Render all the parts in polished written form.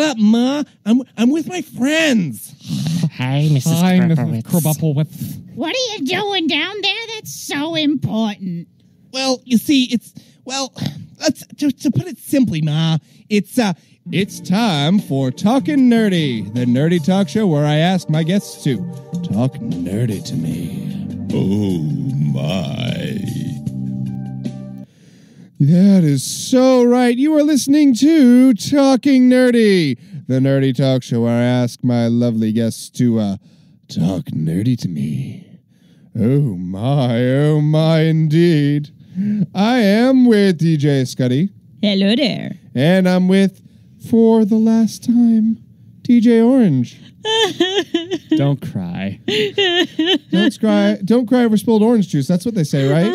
up, Ma? I'm with my friends. Hi, Mrs. Krabappelwitz. What are you doing down there that's so important? Well, you see, to put it simply, Ma, it's time for Talkin' Nerdy, the nerdy talk show where I ask my guests to talk nerdy to me. Oh, my. That is so right. You are listening to Talking Nerdy, the nerdy talk show where I ask my lovely guests to talk nerdy to me. Oh my, indeed. I am with DJ Scuddy. Hello there. And I'm with, for the last time, DJ Orange. Don't cry. Don't cry over spilled orange juice. That's what they say, right?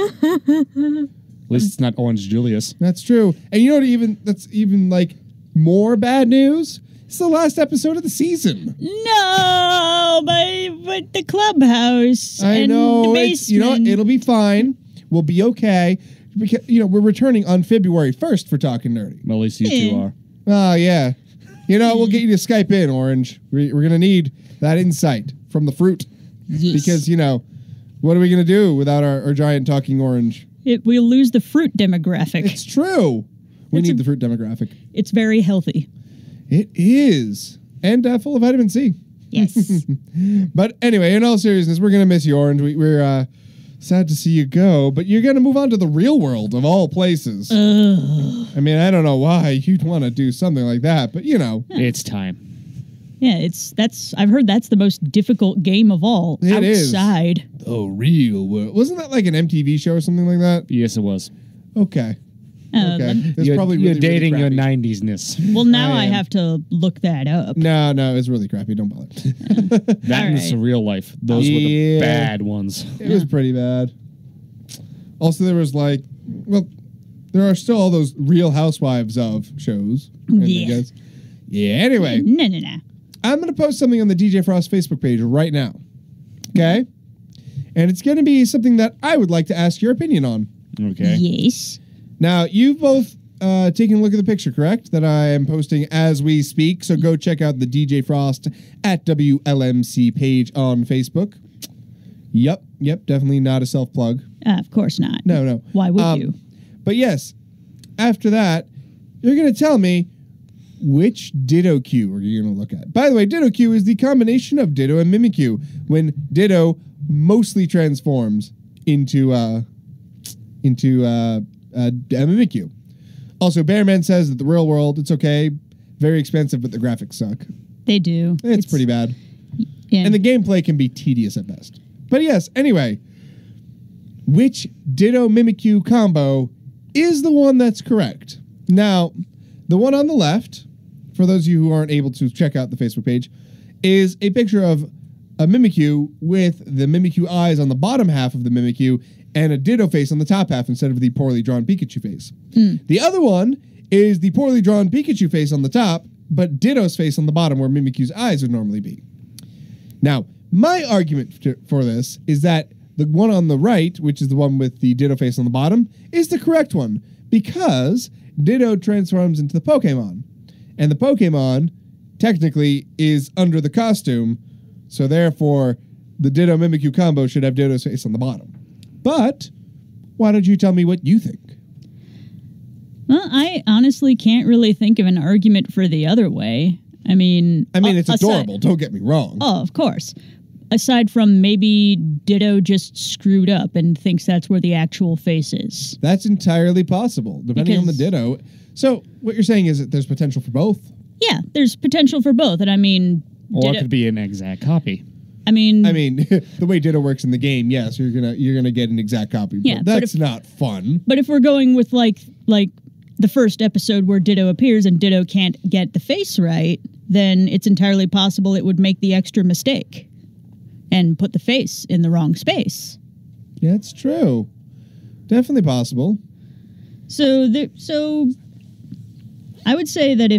At least it's not Orange Julius. That's true. And you know what that's even like more bad news? It's the last episode of the season. No, but the clubhouse. I know. The basement. You know what? It'll be fine. We'll be okay. Because, we're returning on February 1st for Talking Nerdy. Well, at least you two are. Oh, yeah. We'll get you to Skype in, Orange. We're going to need that insight from the fruit. Yes. Because, what are we going to do without our giant talking orange? We'll lose the fruit demographic. It's true. We need the fruit demographic. It's very healthy. It is. And full of vitamin C. Yes. But anyway, in all seriousness, we're going to miss you, Orange. We're sad to see you go, but you're going to move on to the real world of all places. I mean, I don't know why you'd want to do something like that, but It's time. Yeah, I've heard that's the most difficult game of all. It is. Outside. The real world. Wasn't that like an MTV show or something like that? Yes, it was. Okay. Okay. You're really dating really your 90s-ness. Well, now I have to look that up. No, it's really crappy. Don't bother. That and surreal life. Those were the bad ones. It was pretty bad. Also, there was there are still all those Real Housewives of shows. Yeah, anyway. No. I'm going to post something on the DJ Frost Facebook page right now. Okay? And it's going to be something that I would like to ask your opinion on. Okay. Yes. Now, you've both taken a look at the picture, correct? That I am posting as we speak. So go check out the DJ Frost at WLMC page on Facebook. Yep. Definitely not a self-plug. Of course not. No. Why would you? But yes, after that, you're going to tell me which Ditto Q are you going to look at. By the way, Ditto Q is the combination of Ditto and Mimikyu, when Ditto mostly transforms into a Mimikyu. Also, Bearman says that the real world, it's okay, very expensive, but the graphics suck. They do. It's pretty bad. Yeah. And the gameplay can be tedious at best. But yes, anyway, which Ditto Mimikyu combo is the one that's correct? Now, the one on the left, for those of you who aren't able to check out the Facebook page, is a picture of a Mimikyu with the Mimikyu eyes on the bottom half of the Mimikyu and a Ditto face on the top half instead of the poorly drawn Pikachu face. The other one is the poorly drawn Pikachu face on the top, but Ditto's face on the bottom where Mimikyu's eyes would normally be. Now, my argument for this is that the one on the right, which is the one with the Ditto face on the bottom, is the correct one because Ditto transforms into the Pokemon. And the Pokemon, technically, is under the costume, so therefore, the Ditto Mimikyu combo should have Ditto's face on the bottom. But, why don't you tell me what you think? Well, I honestly can't really think of an argument for the other way. I mean, it's adorable, don't get me wrong. Oh, of course. Aside from maybe Ditto just screwed up and thinks that's where the actual face is. That's entirely possible, depending on the Ditto. So, what you're saying is that there's potential for both? Yeah, there's potential for both. And I mean... Or it could be an exact copy. I mean, the way Ditto works in the game, yes, you're gonna get an exact copy. Yeah, but that's not fun. But if we're going with like the first episode where Ditto appears and Ditto can't get the face right, then it's entirely possible it would make the extra mistake and put the face in the wrong space. Yeah, it's true. Definitely possible. So I would say that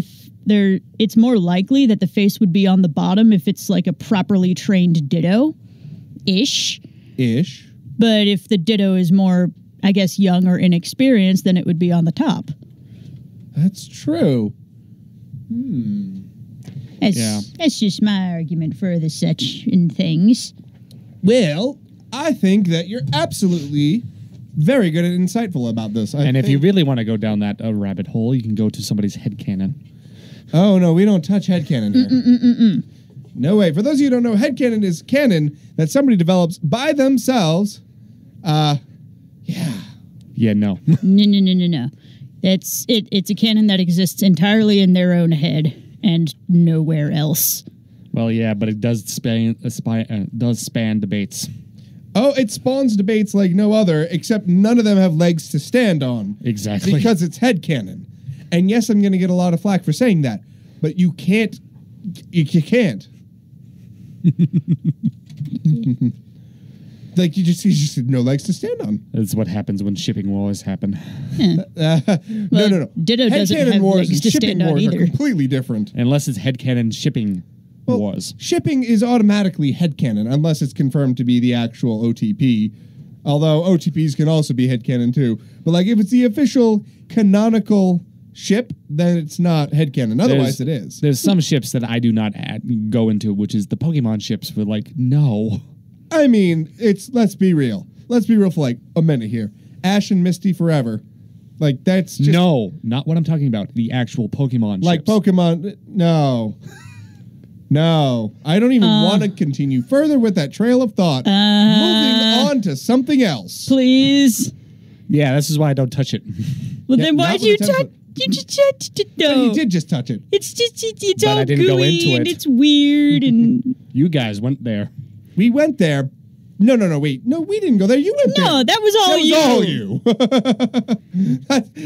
it's more likely that the face would be on the bottom if it's like a properly trained Ditto-ish. But if the Ditto is more, I guess, young or inexperienced, then it would be on the top. That's true. That's just my argument for the such and things. Well, I think that you're absolutely very good and insightful about this. And if you really want to go down that rabbit hole, you can go to somebody's headcanon. Oh, no, we don't touch headcanon here. No way. For those of you who don't know, headcanon is canon that somebody develops by themselves. Yeah. Yeah, no. No. It's a canon that exists entirely in their own head and nowhere else. Well, yeah, but it does span debates. Oh, it spawns debates like no other, except none of them have legs to stand on. Exactly. Because it's headcanon. And yes, I'm going to get a lot of flack for saying that, but you can't. You can't. Like, you just had no legs to stand on. That's what happens when shipping wars happen. No. Ditto doesn't have wars legs and to shipping stand on wars either. are completely different. Unless it's headcanon shipping wars. Shipping is automatically headcanon, unless it's confirmed to be the actual OTP. Although OTPs can also be headcanon too. But like, if it's the official canonical ship, then it's not headcanon. Otherwise, it is. There's some ships that I do not go into, which is the Pokemon ships. For like, no. I mean, let's be real. Let's be real for like a minute here. Ash and Misty forever. Like, that's just... No, not what I'm talking about. The actual Pokemon like ships. Pokemon... No. No. I don't even want to continue further with that trail of thought. Moving on to something else. Please. Yeah, this is why I don't touch it. Well, Yeah, then why'd not with you a 10 touch... foot. You just touched it, Yeah, though. you did just touch it. It's just... It's But all I didn't go gooey into and it. it's weird and... You guys went there. We went there. No, wait. No, we didn't go there. You went there. No, that was all That you. was all you.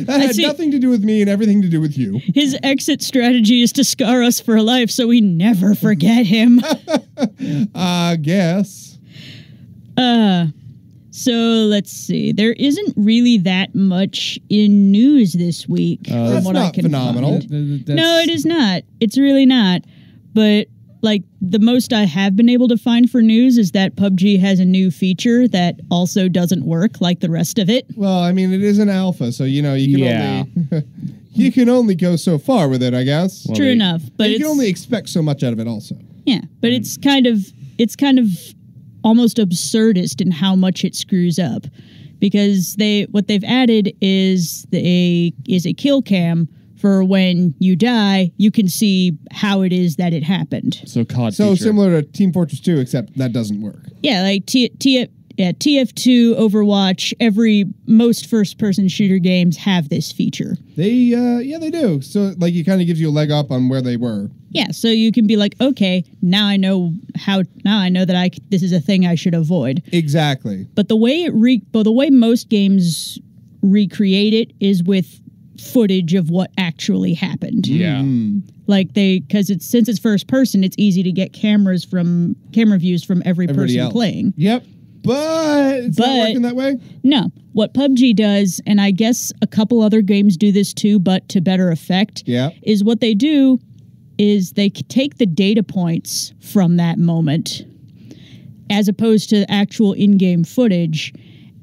that had see. nothing to do with me and everything to do with you. His exit strategy is to scar us for life so we never forget him. I guess. So let's see. There isn't really that much in news this week from That's what I not can phenomenal. find. No, it is not. It's really not. But like the most I have been able to find for news is that PUBG has a new feature that also doesn't work like the rest of it. Well, I mean, it is an alpha, so you know you can only you can only go so far with it, I guess. Well, True enough, but And you it's can only expect so much out of it, also. yeah, but it's kind of almost absurdist in how much it screws up, because what they've added is a kill cam for when you die. You can see how it is that it happened. So COD So feature. similar to Team Fortress 2, except that doesn't work. Yeah, like TF2, Overwatch, most first-person shooter games have this feature. They do. So like, it kind of gives you a leg up on where they were. Yeah, so you can be like, okay, now I know that this is a thing I should avoid. Exactly. But the way most games recreate it is with footage of what actually happened. Yeah. Like since it's first person, it's easy to get camera views from every Everybody person else. playing. Yep. But it's not working that way. No, what PUBG does, and I guess a couple other games do this too, but to better effect, Yeah. is what they do is they take the data points from that moment as opposed to actual in-game footage,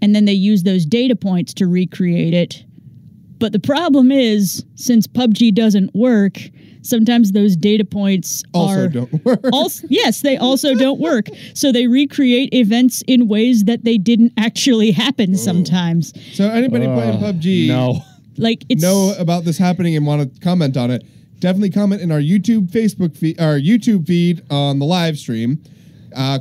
and then they use those data points to recreate it. But the problem is, since PUBG doesn't work, sometimes those data points Don't work. Yes, they also don't work. So they recreate events in ways that they didn't actually happen sometimes. So anybody playing PUBG Like it's know about this happening and want to comment on it, definitely comment in our YouTube feed on the live stream.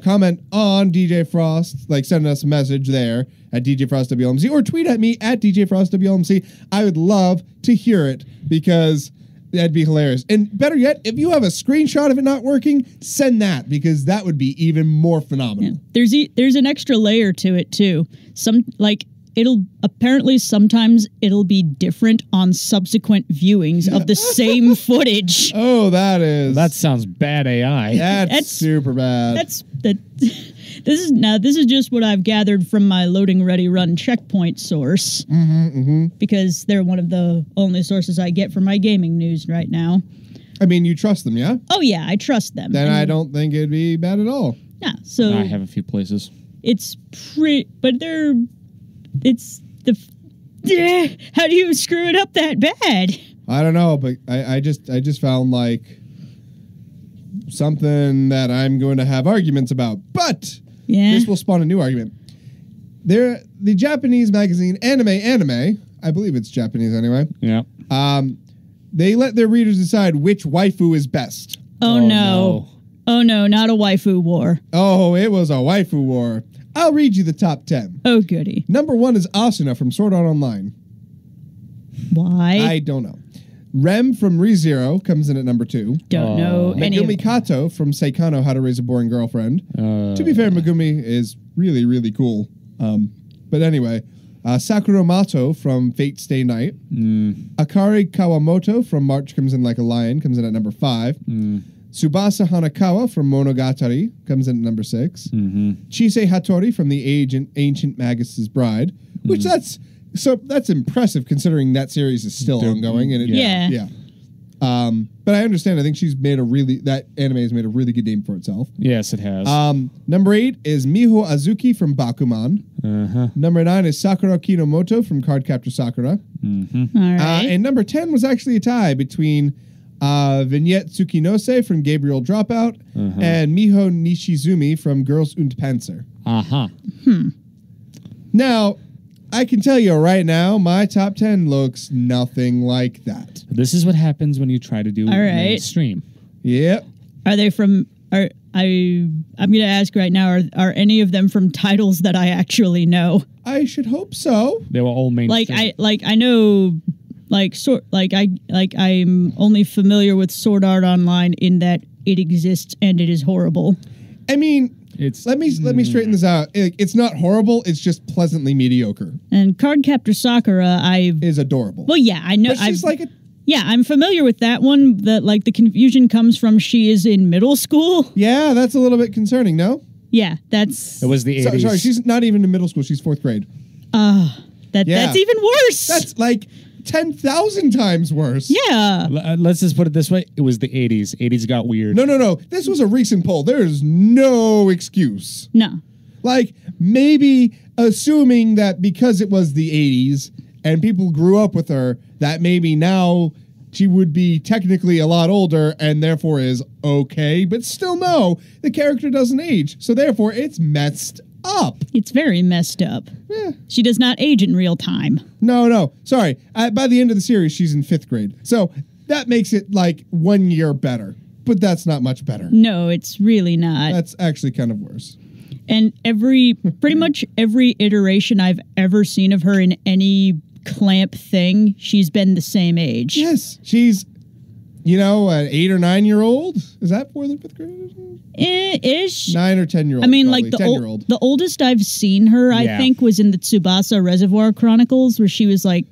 Comment on DJ Frost, like send us a message there at DJ Frost WLMC, or tweet at me at DJ Frost WLMC. I would love to hear it because that'd be hilarious. And better yet, if you have a screenshot of it not working, send that, because that would be even more phenomenal. Yeah. There's an extra layer to it too. Sometimes it'll be different on subsequent viewings of the same footage. Oh, that sounds bad AI. That's super bad. This is just what I've gathered from my loading ready run checkpoint source, because they're one of the only sources I get for my gaming news right now. I mean, you trust them, yeah? Oh yeah, I trust them. Then I don't think it'd be bad at all. Yeah, so I have a few places. it's how do you screw it up that bad? I don't know, but I just found like something that I'm going to have arguments about. But Yeah. this will spawn a new argument. The Japanese magazine Anime, I believe it's Japanese anyway. Yeah. They let their readers decide which waifu is best. Oh, no. Oh, no, not a waifu war. Oh, it was a waifu war. I'll read you the top 10. Oh, goody. Number 1 is Asuna from Sword Art Online. Why? I don't know. Rem from ReZero comes in at number 2. Don't know any of Megumi Kato from Seikano, How to Raise a Boring Girlfriend. To be fair, Megumi is really, really cool. But anyway, Sakura Mato from Fate Stay Night. Akari Kawamoto from March Comes in Like a Lion comes in at number 5. Tsubasa Hanakawa from Monogatari comes in at number 6. Chisei Hattori from The Ancient Magus's Bride, which that's impressive considering that series is still ongoing. And Yeah. But I understand. I think that anime has made a really good name for itself. Yes, it has. Number 8 is Miho Azuki from Bakuman. Number 9 is Sakura Kinomoto from Cardcaptor Sakura. All right. And number 10 was actually a tie between Vignette Tsukinose from Gabriel Dropout and Miho Nishizumi from Girls und Panzer. Now, I can tell you right now, my top 10 looks nothing like that. This is what happens when you try to do All right. mainstream. Yep. Are they from... I'm going to ask right now, are any of them from titles that I actually know? I should hope so. They were all mainstream. I know... I'm only familiar with Sword Art Online in that it exists and it is horrible. I mean, let me straighten this out. It's not horrible. It's just pleasantly mediocre. And Cardcaptor Sakura, Is adorable. well, yeah, I know. But she's like a... Yeah, I'm familiar with that one. That the confusion comes from she is in middle school. Yeah, that's a little bit concerning, no? Yeah, that's... It was the 80s. Sorry, she's not even in middle school. She's 4th grade. That's even worse. That's like 10,000 times worse. Yeah. Let's just put it this way. It was the 80s. 80s got weird. No. This was a recent poll. There is no excuse. No. Like, maybe assuming that because it was the 80s and people grew up with her, that maybe now she would be technically a lot older and therefore is okay. But still, no. The character doesn't age. So therefore, it's messed up. It's very messed up. Eh. She does not age in real time. No. Sorry. By the end of the series, she's in 5th grade. So that makes it like 1 year better. But that's not much better. No, it's really not. That's actually kind of worse. And pretty much every iteration I've ever seen of her in any Clamp thing, she's been the same age. Yes. She's, an 8 or 9 year old. Is that more than 5th grade? Ish. 9 or 10 year old. I mean, probably. like the 10-year-old. the oldest I've seen her, I think, was in the Tsubasa Reservoir Chronicles, where she was like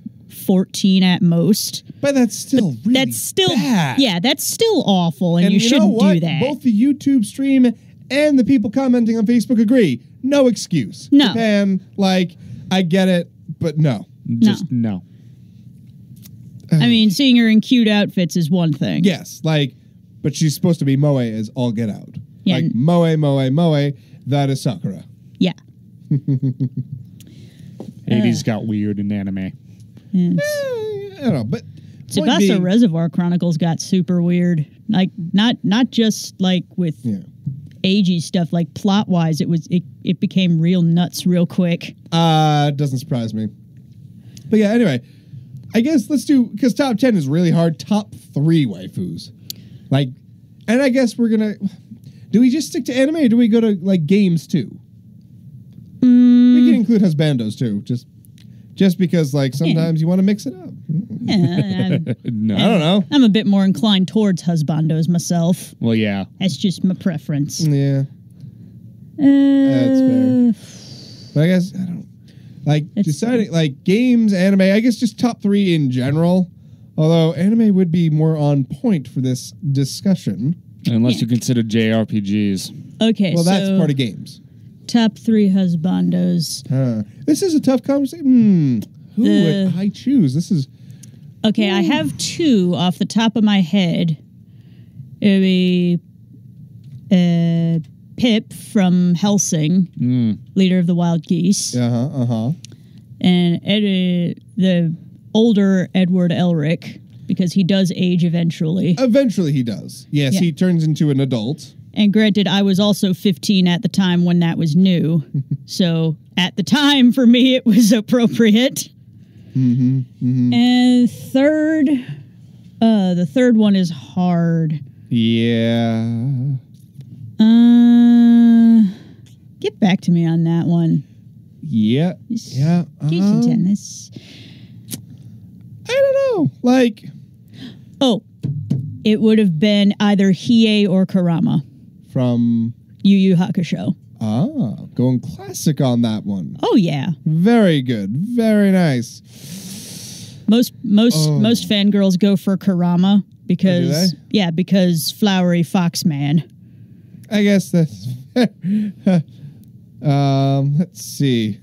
14 at most. But that's still really That's still bad. Yeah, that's still awful, and you know shouldn't what? do that. Both the YouTube stream and the people commenting on Facebook agree. No excuse. No. Japan, I get it, but no. Just no. I mean, seeing her in cute outfits is one thing. Yes, but she's supposed to be moe as all get out. Yeah. Like moe, that is Sakura. Yeah. 80s got weird in anime. It's- I don't know, but point Tsubasa being- Reservoir Chronicles got super weird. Like not just like with agey stuff, like plot wise, it became real nuts real quick. Doesn't surprise me. But yeah, anyway, I guess let's do, because top 10 is really hard, top 3 waifus. And I guess we're gonna, do we just stick to anime or do we go to games too? We can include husbandos too, just because sometimes you want to mix it up. No. I don't know. I'm a bit more inclined towards husbandos myself. Well, yeah. That's just my preference. Yeah, that's fair. But I guess, I don't deciding, games, anime, I guess just top 3 in general. Although anime would be more on point for this discussion. Unless you consider JRPGs. Okay, Well, that's so part of games. top 3 husbandos. This is a tough conversation. Who would I choose? This is... Okay, I have 2 off the top of my head. It would be Pip from Hellsing, leader of the Wild Geese. Uh-huh. And the older Edward Elric, because he does age eventually. Eventually he does. Yes, Yeah. he turns into an adult. And granted, I was also 15 at the time when that was new. So at the time, for me, it was appropriate. And third, the third one is hard. Yeah. Get back to me on that one. Yeah. Yeah. Jason Tennis. I don't know. Like, Oh, it would have been either Hiei or Kurama. from Yu Yu Hakusho. going classic on that one. Oh yeah, Very good. Very nice. most fangirls go for Kurama because they? because flowery fox man. I guess that's let's see.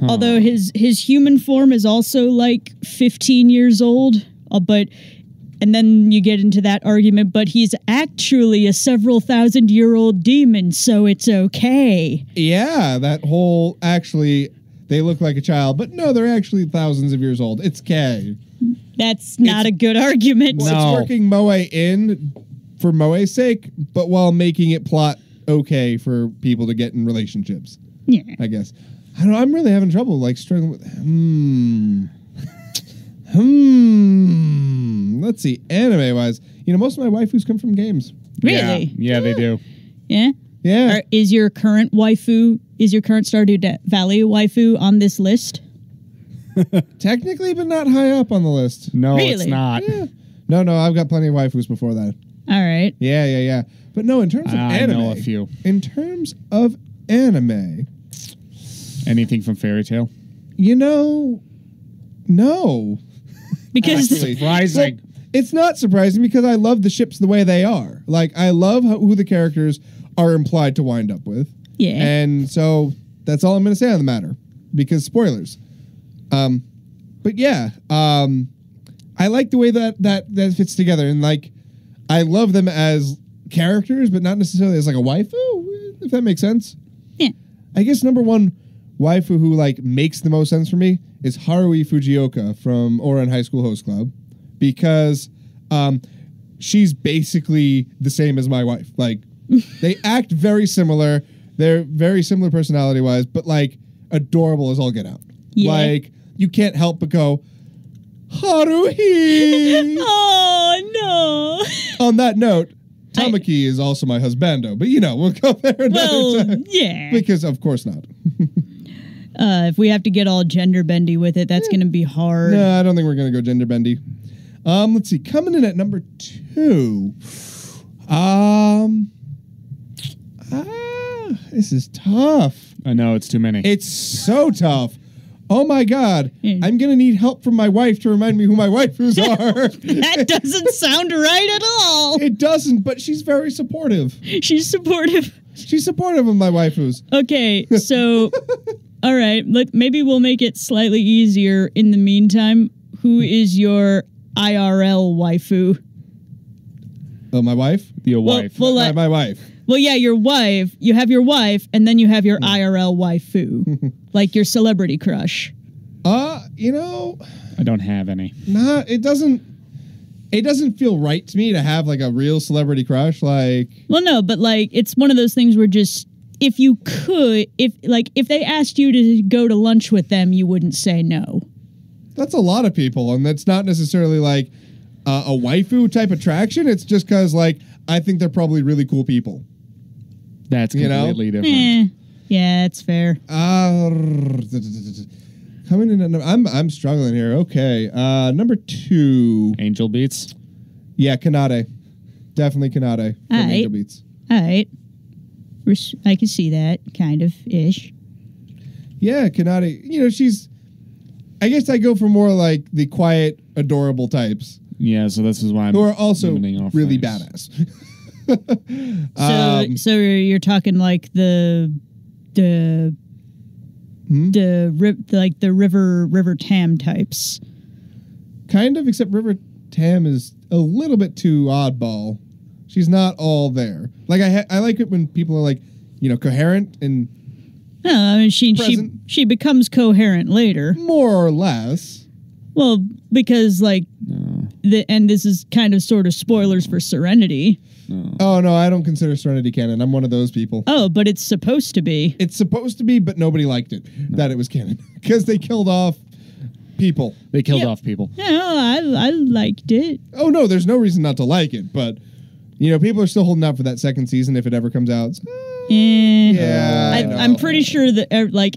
Although his human form is also like 15 years old, and then you get into that argument, but he's actually a several 1,000-year-old demon, so it's okay. Yeah, that whole actually they look like a child, but no, they're actually thousands of years old. It's K. That's not a good argument. Well, it's working Moe in for Moe's sake, but while making it plot okay for people to get in relationships. Yeah. I guess. I don't know, I'm really having trouble like struggling with Let's see, anime wise. You know, most of my waifus come from games. Really? Yeah, they do. Yeah? Yeah. Is your current Stardew Valley waifu on this list? Technically, but not high up on the list. No, Really? it's not. Yeah. No, I've got plenty of waifus before that. All right. Yeah. But no, in terms of I anime. know a few. In terms of anime, Anything from Fairy Tale? you know, no. Because Actually. Surprising. Well, it's not surprising because I love the ships the way they are. Like, I love who the characters are implied to wind up with. Yeah. And so that's all I'm going to say on the matter because spoilers. But yeah, I like the way that fits together. And like, I love them as characters, but not necessarily as like a waifu, if that makes sense. Yeah. I guess number one waifu who like makes the most sense for me is Haruhi Fujioka from Ouran High School Host Club because she's basically the same as my wife. Like they act very similar. They're very similar personality wise, but like adorable as all get out. Yeah. Like you can't help but go, Haruhi. Oh no. On that note, Tamaki is also my husbando, but you know, we'll go there another time. Yeah. Because of course not. If we have to get all gender bendy with it, that's going to be hard. No, I don't think we're going to go gender bendy. Let's see. Coming in at number 2. This is tough. I know, it's too many. It's so tough. Oh my God. Mm. I'm going to need help from my wife to remind me who my waifus are. That doesn't sound right at all. It doesn't, but she's very supportive. She's supportive. She's supportive of my waifus. Okay, so, all right, maybe we'll make it slightly easier in the meantime. Who is your IRL waifu? Oh, my wife? Your wife. Well, My wife. well, yeah, your wife. You have your wife, and then you have your IRL waifu, like your celebrity crush. You know, I don't have any. it doesn't feel right to me to have like a real celebrity crush. Like, Well, no, but like it's one of those things where just if they asked you to go to lunch with them, you wouldn't say no. that's a lot of people, and that's not necessarily like a waifu type attraction. It's just because like I think they're probably really cool people. That's You know? completely different. Yeah, it's fair. Coming in at I'm struggling here. Okay, number 2. Angel Beats. Yeah, Kanade, definitely Kanade from Aight. Angel Beats. All right. I can see that, kind of ish. Yeah, Kanade. You know, she's. I guess I go for more like the quiet, adorable types Yeah, so this is why I'm who are also limiting off really things. badass. So you're talking like the River Tam types. Kind of, except River Tam is a little bit too oddball. She's not all there. Like I like it when people are like, you know, coherent and No, I mean Present. she becomes coherent later. more or less. Well, because like and this is kind of sort of spoilers for Serenity. Oh no, I don't consider Serenity canon. I'm one of those people. Oh, but it's supposed to be. It's supposed to be, but nobody liked it that it was canon because they killed off people. They killed off people. Yeah, I liked it. Oh no, there's no reason not to like it, but people are still holding out for that second season if it ever comes out. Yeah, I know. I'm pretty sure that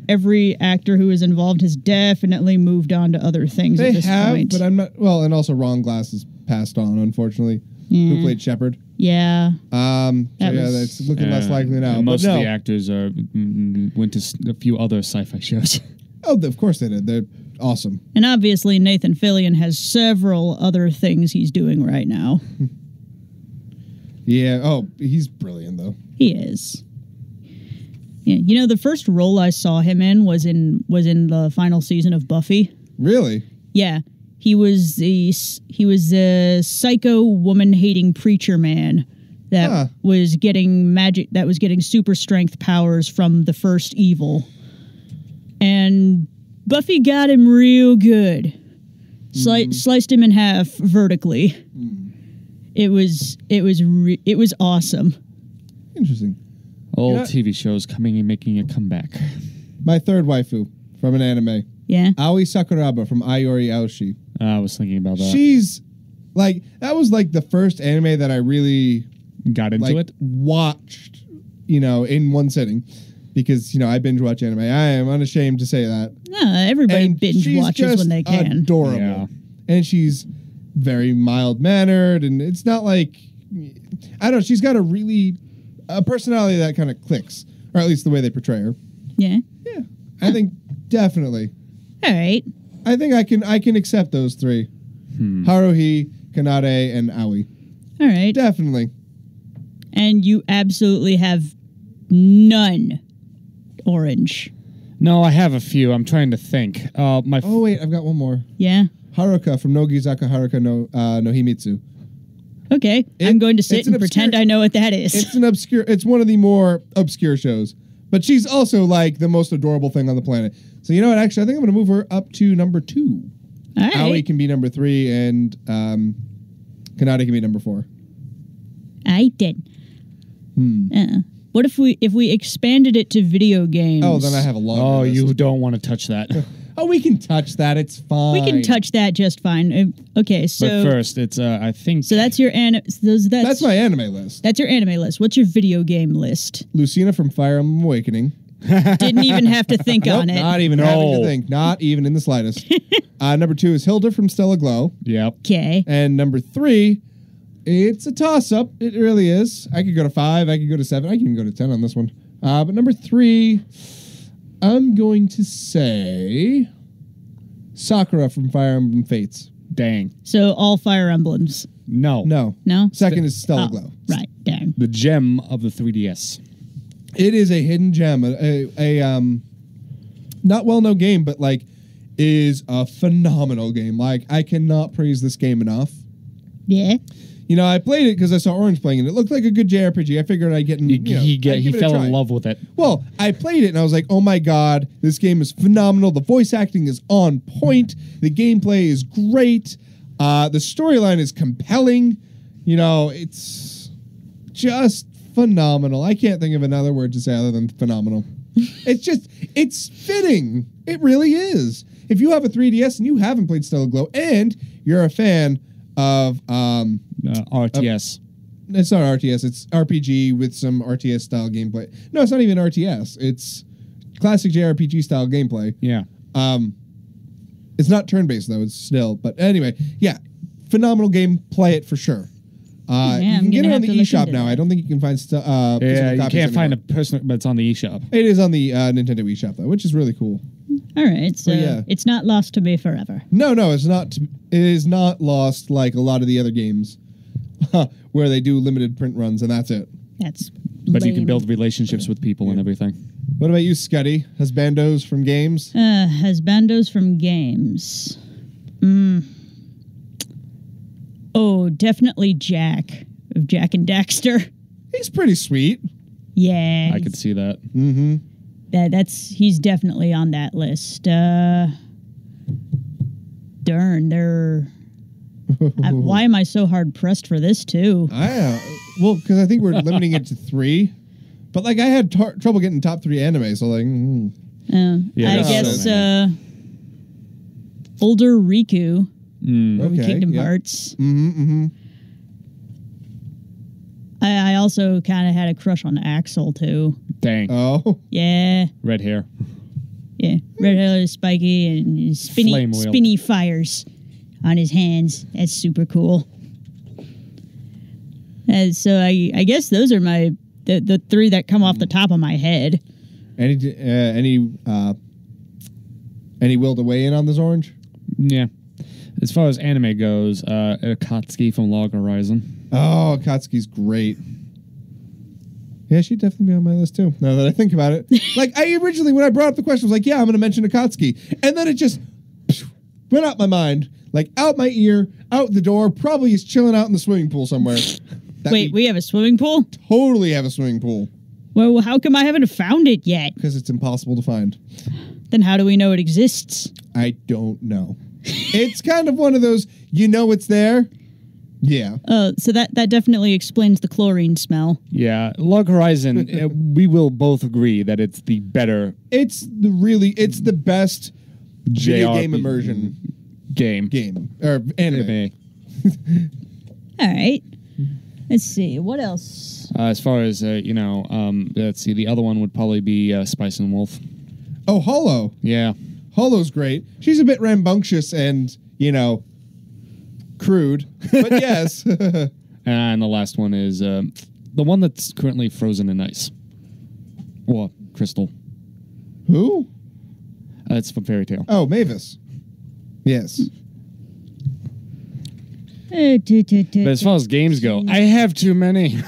every actor who is involved has definitely moved on to other things They at this have, point. but I'm not. Well, and also Ron Glass has passed on, unfortunately. Who played Shepard? Yeah. That's looking less likely now. And most but no. of the actors went to a few other sci-fi shows. Oh, of course they did. They're awesome. And obviously Nathan Fillion has several other things he's doing right now. Yeah. Oh, he's brilliant though. He is. Yeah, the first role I saw him in was in the final season of Buffy. Really? Yeah. He was a psycho woman-hating preacher man that was getting super strength powers from the first evil. And Buffy got him real good. Sliced him in half vertically. It was awesome. Interesting. Old TV shows coming and making a comeback. My third waifu from an anime. Yeah. Aoi Sakuraba from Ayori Aoshi. I was thinking about that. She's that was the first anime that I really got into it. Watched, in one sitting. Because, I binge watch anime. I am unashamed to say that. Everybody And binge she's watches just when they can. Adorable. Yeah. And she's very mild-mannered, and it's not like... I don't know, she's got a personality that kind of clicks. Or at least the way they portray her. Yeah. Yeah. I think definitely. All right. I think I can accept those three. Haruhi, Kanade, and Aoi. All right. Definitely. And you absolutely have none orange. No, I have a few. I'm trying to think. Oh, wait, I've got one more. Yeah. Haruka from Nogizaka Haruka no Himitsu. Okay. I'm going to sit and pretend I know what that is. It's one of the more obscure shows. But she's also the most adorable thing on the planet. So you know what? Actually, I think I'm going to move her up to number 2. All right. Aoi can be number 3, and Kanade can be number 4. I did. What if we expanded it to video games? Oh, then I have a long. Oh, list. you don't want to touch that. Oh, we can touch that. It's fine. We can touch that just fine. Okay, so But first, it's I think. So that's your That's my anime list. That's your anime list. What's your video game list? Lucina from Fire Emblem Awakening. Didn't even have to think on it. Not even having to think. Not even in the slightest. Number 2 is Hilda from Stella Glow. Yep. Okay. And number 3, it's a toss-up. It really is. I could go to 5. I could go to 7. I can even go to 10 on this one. But number 3, I'm going to say Sakura from Fire Emblem Fates. Dang. So all Fire Emblems. No. No? Second is Stella Glow. Right. Dang. The gem of the 3DS. It is a hidden gem. A not well-known game, but is a phenomenal game. I cannot praise this game enough. Yeah. I played it because I saw Orange playing it. It looked like a good JRPG. I figured I'd get in. He fell in love with it. Well, I played it and I was like, oh my god, this game is phenomenal. The voice acting is on point. The gameplay is great. The storyline is compelling. It's just phenomenal. I can't think of another word to say other than phenomenal. It's fitting. It really is. If you have a 3DS and you haven't played Stella Glow and you're a fan of RTS. It's not RTS. It's RPG with some RTS style gameplay. No, it's not even RTS. It's classic JRPG style gameplay. Yeah. It's not turn based though. It's still. But anyway, yeah, phenomenal game. Play it for sure. You can get it on the eShop now. I don't think you can find you can't find a person, but it's on the eShop. It is on the Nintendo eShop though, which is really cool. All right, so it's not lost to me forever. No, it's not. It is not lost like a lot of the other games, where they do limited print runs and that's it. That's. But lame. you can build relationships with people and everything. What about you, Scuddy? Husbandos from games? Husbandos from games. Oh, definitely Jack of Jack and Daxter. He's pretty sweet. Yeah, I could see that. Mm-hmm. He's definitely on that list. Darn, they're. Why am I so hard pressed for this too? Well, because I think we're limiting it to 3. But like I had trouble getting top 3 anime, so like. Yeah, I there's guess so many. older Riku from Okay, Kingdom yeah. Hearts. Mm-hmm. I also kind of had a crush on Axel too. Dang. Oh. Yeah, Red hair. yeah. Red hair, spiky, and Flame wheel. spinny fires on his hands. That's super cool. And so I guess those are the 3 that come off the top of my head. Any will to weigh in on this orange? Yeah. As far as anime goes, Akatsuki from Log Horizon. Oh, Akatsuki's great. Yeah, she'd definitely be on my list too. Now that I think about it, like I originally when I brought up the question, I was like, "Yeah, I'm going to mention Akatsuki," and then it just went out my mind, like out my ear, out the door. Probably he's chilling out in the swimming pool somewhere. Wait, we have a swimming pool? Totally have a swimming pool Well, how come I haven't found it yet? because it's impossible to find. Then how do we know it exists? I don't know. It's kind of one of those, it's there. Yeah. So that definitely explains the chlorine smell. Yeah, Log Horizon, we will both agree that it's the better It's the best video game JRPG immersion game. or anime. All right. Let's see. What else? As far as, let's see, the other one would probably be Spice and Wolf. Oh, Hollow. Yeah. Hollow's great. She's a bit rambunctious and, crude. But yes. And the last one is the one that's currently frozen in ice. Or crystal. Who? It's from Fairy Tail. Oh, Mavis. Yes. But as far as games go, I have too many.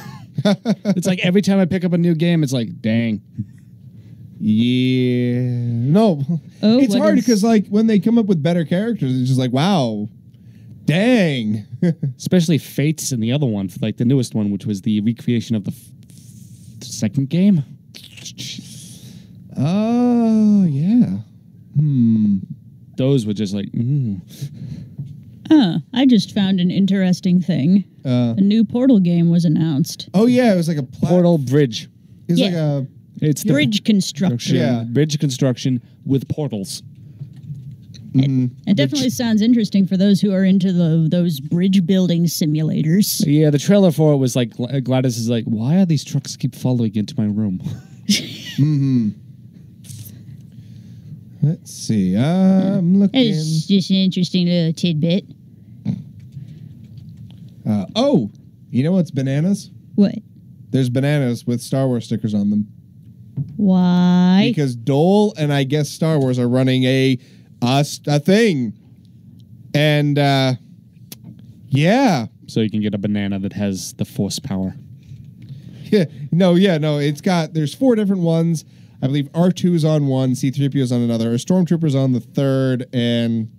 It's like every time I pick up a new game, it's like, dang. Yeah. No. Oh, It's what hard is- because, like, when they come up with better characters, it's just like, wow. Dang. Especially Fates and the other one, like the newest one, which was the recreation of the second game. Oh, yeah. Those were just like, I just found an interesting thing. A new Portal game was announced. Oh, yeah. It was like a Portal Bridge. It's Yeah. like a. It's the Bridge construction. Yeah. bridge construction with portals. It definitely sounds interesting for those who are into those bridge building simulators. Yeah, the trailer for it was like Gladys is like, why are these trucks keep following into my room? Let's see. I'm looking. It's just an interesting little tidbit. Oh, you know what's bananas? What? There's bananas with Star Wars stickers on them. Why? Because Dole and I guess Star Wars are running a thing. And, yeah. So you can get a banana that has the force power. No, there's 4 different ones. I believe R2 is on one, C-3PO is on another, a Stormtrooper's on the third, and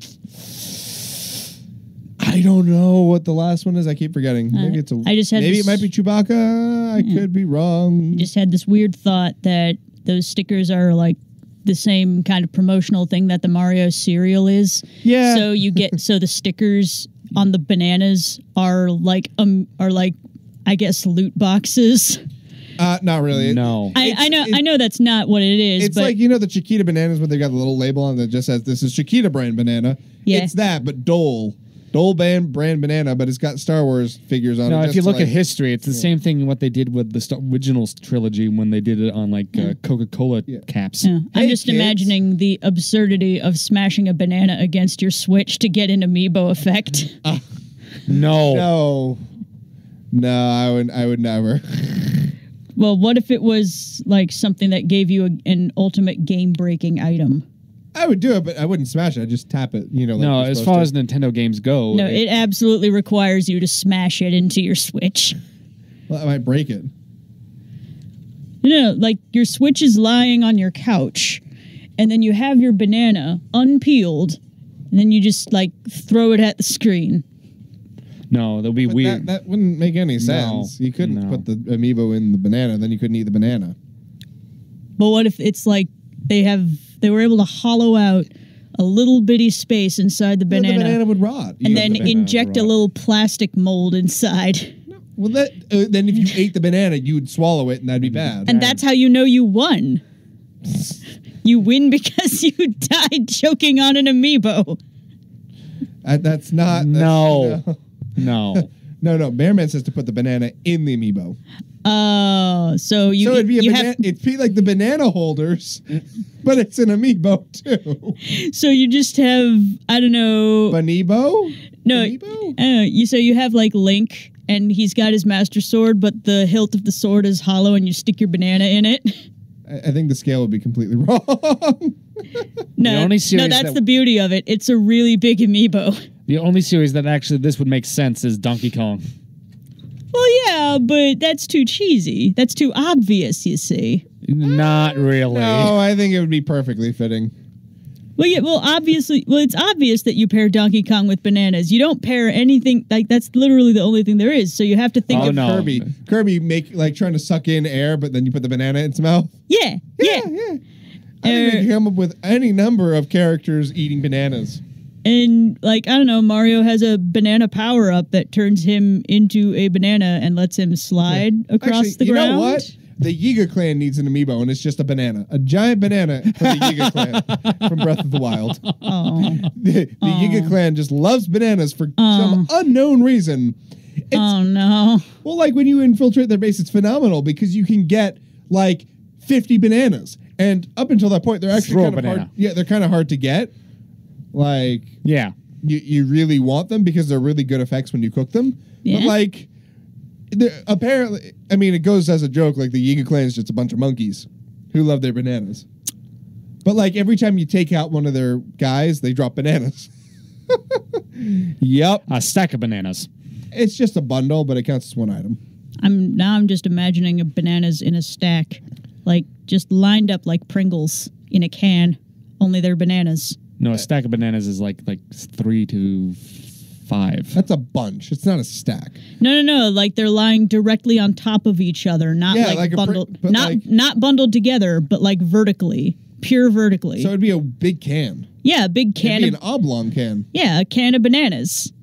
I don't know what the last one is. I keep forgetting. Maybe it's maybe it might be Chewbacca. I could be wrong. Just had this weird thought that those stickers are like the same kind of promotional thing that the Mario cereal is. Yeah. So you get the stickers on the bananas are like I guess loot boxes. Not really. No. I know that's not what it is. It's but like, the Chiquita bananas where they got the little label on it that just says this is Chiquita brand banana. Yeah. It's that, but Dole brand banana, but it's got Star Wars figures on it. No, if just you look like- at history, it's the same thing what they did with the original trilogy when they did it on like Coca-Cola caps. Yeah. I'm Hey, just kids. imagining the absurdity of smashing a banana against your Switch to get an amiibo effect. No. No, I would never. Well, what if it was like something that gave you an ultimate game-breaking item? I would do it, but I wouldn't smash it. I'd just tap it, like No, you're as supposed far to. as Nintendo games go, No, it absolutely requires you to smash it into your Switch. Well, I might break it. No, like your Switch is lying on your couch, and then you have your banana unpeeled, and then you just like throw it at the screen. no, that'll be But weird. that wouldn't make any sense. You couldn't put the amiibo in the banana, then you couldn't eat the banana. But what if it's like they were able to hollow out a little bitty space inside the Then banana. the banana would rot. and You- then banana inject a rot. little plastic mold inside. well, then if you ate the banana, you would swallow it, and that'd be bad. And that's how you know you won. You win because you died choking on an amiibo. That's not. No. No. No. No. Bearman says to put the banana in the amiibo. Oh, so you So it'd be a you banana. It'd be like the banana holders, but it's an amiibo too. so you just have I don't know. Banibo? No, Amiibo? so you have like Link, and he's got his master sword, but the hilt of the sword is hollow, and you stick your banana in it. I think the scale would be completely wrong. No, The only no, series that's that- the beauty of it. It's a really big amiibo. The only series that actually this would make sense is Donkey Kong. Well, yeah, but that's too cheesy. That's too obvious, you see. Not really. No, I think it would be perfectly fitting. Well, yeah, it's obvious that you pair Donkey Kong with bananas. You don't pair anything, like, that's literally the only thing there is. So you have to think Oh, of, no. Kirby trying to suck in air, but then you put the banana in its mouth. yeah. Yeah. I think we can come up with any number of characters eating bananas. And, like, I don't know, Mario has a banana power-up that turns him into a banana and lets him slide across Actually, the you ground. know what? The Yiga clan needs an amiibo, and it's just a banana. A giant banana for the Yiga clan from Breath of the Wild. Oh, The Yiga clan just loves bananas for some unknown reason. oh no. Well, like when you infiltrate their base, it's phenomenal because you can get like 50 bananas. And up until that point, they're actually Throw a kind of banana. hard. Yeah, they're kind of hard to get. Like, Yeah. you really want them because they're really good effects when you cook them. Yeah. But like, apparently, I mean, it goes as a joke. Like the Yiga clan is just a bunch of monkeys who love their bananas. But like every time you take out one of their guys, they drop bananas. Yep, A stack of bananas. it's just a bundle, but it counts as one item. I'm just imagining bananas in a stack, like just lined up like Pringles in a can. Only they're bananas. No, a stack of bananas is like 3 to 5. That's a bunch. It's not a stack. No. Like they're lying directly on top of each other, not Yeah, like like bundled, but not like- not bundled together, but like vertically, pure vertically. So it'd be a big can. Yeah, a big can It'd be of an oblong can. a can of bananas.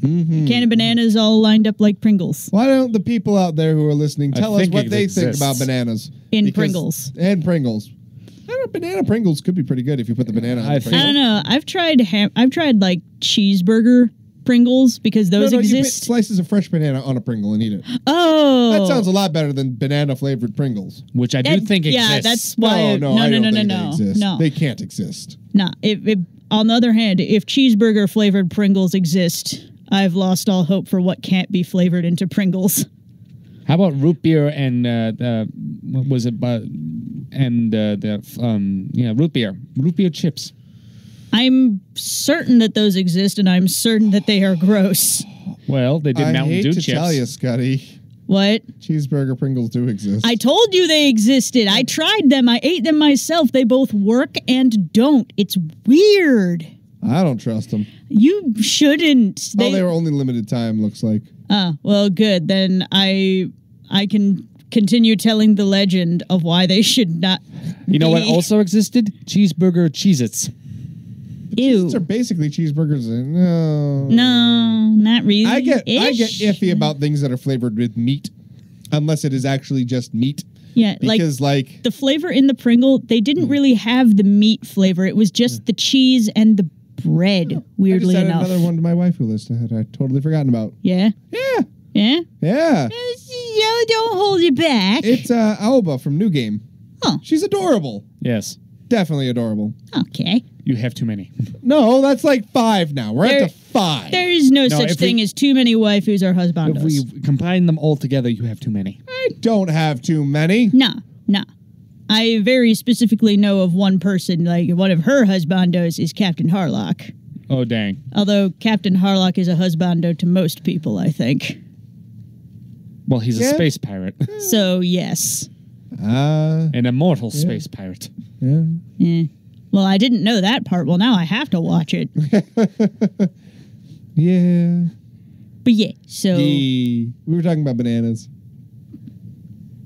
Mm-hmm. A can of bananas all lined up like Pringles Why don't the people out there who are listening tell us think what it they think exists. about bananas? in Pringles. And Pringles. I don't know, banana Pringles could be pretty good if you put the banana on I the think- I Pringles. don't know. I've tried like cheeseburger Pringles because those You put exist. slices of fresh banana on a Pringle and eat it. Oh, That sounds a lot better than banana flavored Pringles. Which I do That- think exists. yeah, that's why. no, I don't think they no. exist. They can't exist. No, if on the other hand, if cheeseburger flavored Pringles exist, I've lost all hope for what can't be flavored into Pringles. How about root beer and what was it? Root beer chips. I'm certain that those exist, and I'm certain that they are gross. Well, they did I Mountain hate Dew to chips. tell you, Scotty, What? cheeseburger Pringles do exist. I told you they existed. I tried them. I ate them myself. They both work and don't. It's weird. I don't trust them. You shouldn't. They were only limited time, looks like. Well, good. Then I can continue telling the legend of why they should not. You know what be- also existed? Cheeseburger Cheez-Its. Ew. These are basically cheeseburgers. No. No, not really. I get Ish. iffy about things that are flavored with meat, unless it is actually just meat. Yeah, Because like the flavor in the Pringle, they didn't really have the meat flavor. It was just the cheese and the bread. Weirdly I just enough. added another one to my waifu list. I had totally forgotten about. Yeah. Yeah, Yeah. yeah. Don't hold it back. It's Alba from New Game. Oh. She's adorable. Yes. Definitely adorable. Okay. You have too many. No, that's like 5 now. We're There- at the 5. There is no such if thing we- as too many waifus or husbandos. If we combine them all together, you have too many. I don't have too many. No. I very specifically know of one person, like one of her husbandos is Captain Harlock. Oh, dang. Although Captain Harlock is a husbando to most people, I think. Well, he's a Yeah. space pirate. So, yes. An immortal space pirate. Yeah. Eh. Well, I didn't know that part. Well, now I have to watch it. Yeah. But yeah, so We were talking about bananas.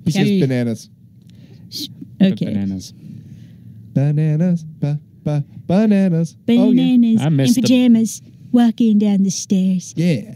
Because Yeah. bananas. The okay. bananas. Bananas. Bananas. Oh, yeah. Bananas I in missed the- pajamas walking down the stairs. Yeah.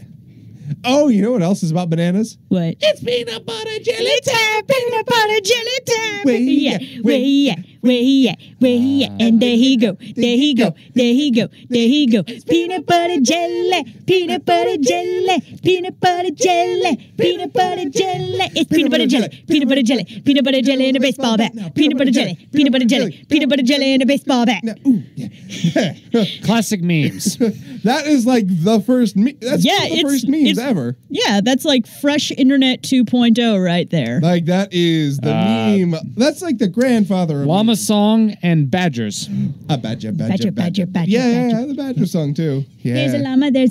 Oh, you know what else is about bananas? What? It's peanut butter jelly time. Peanut butter jelly time. Where he at? Where he at? Where he at? Where he at? And there he go. There he go. There he go. There he go. Peanut butter jelly. Peanut butter jelly. Peanut butter jelly. Peanut butter jelly. It's peanut butter jelly. Peanut butter jelly. Peanut butter jelly in a baseball bat. Peanut butter jelly. Peanut butter jelly. Peanut butter jelly in a baseball bat. Now, ooh, yeah. Classic memes. That is like the first. That's Yeah, one of the it's- first memes it's- ever. Yeah, that's like fresh internet 2.0 right there. Like that is the meme. That's like the grandfather of Llama memes. song and badgers. A badger. Badger, badger, badger, Yeah, badger. the badger song too. Yeah. There's a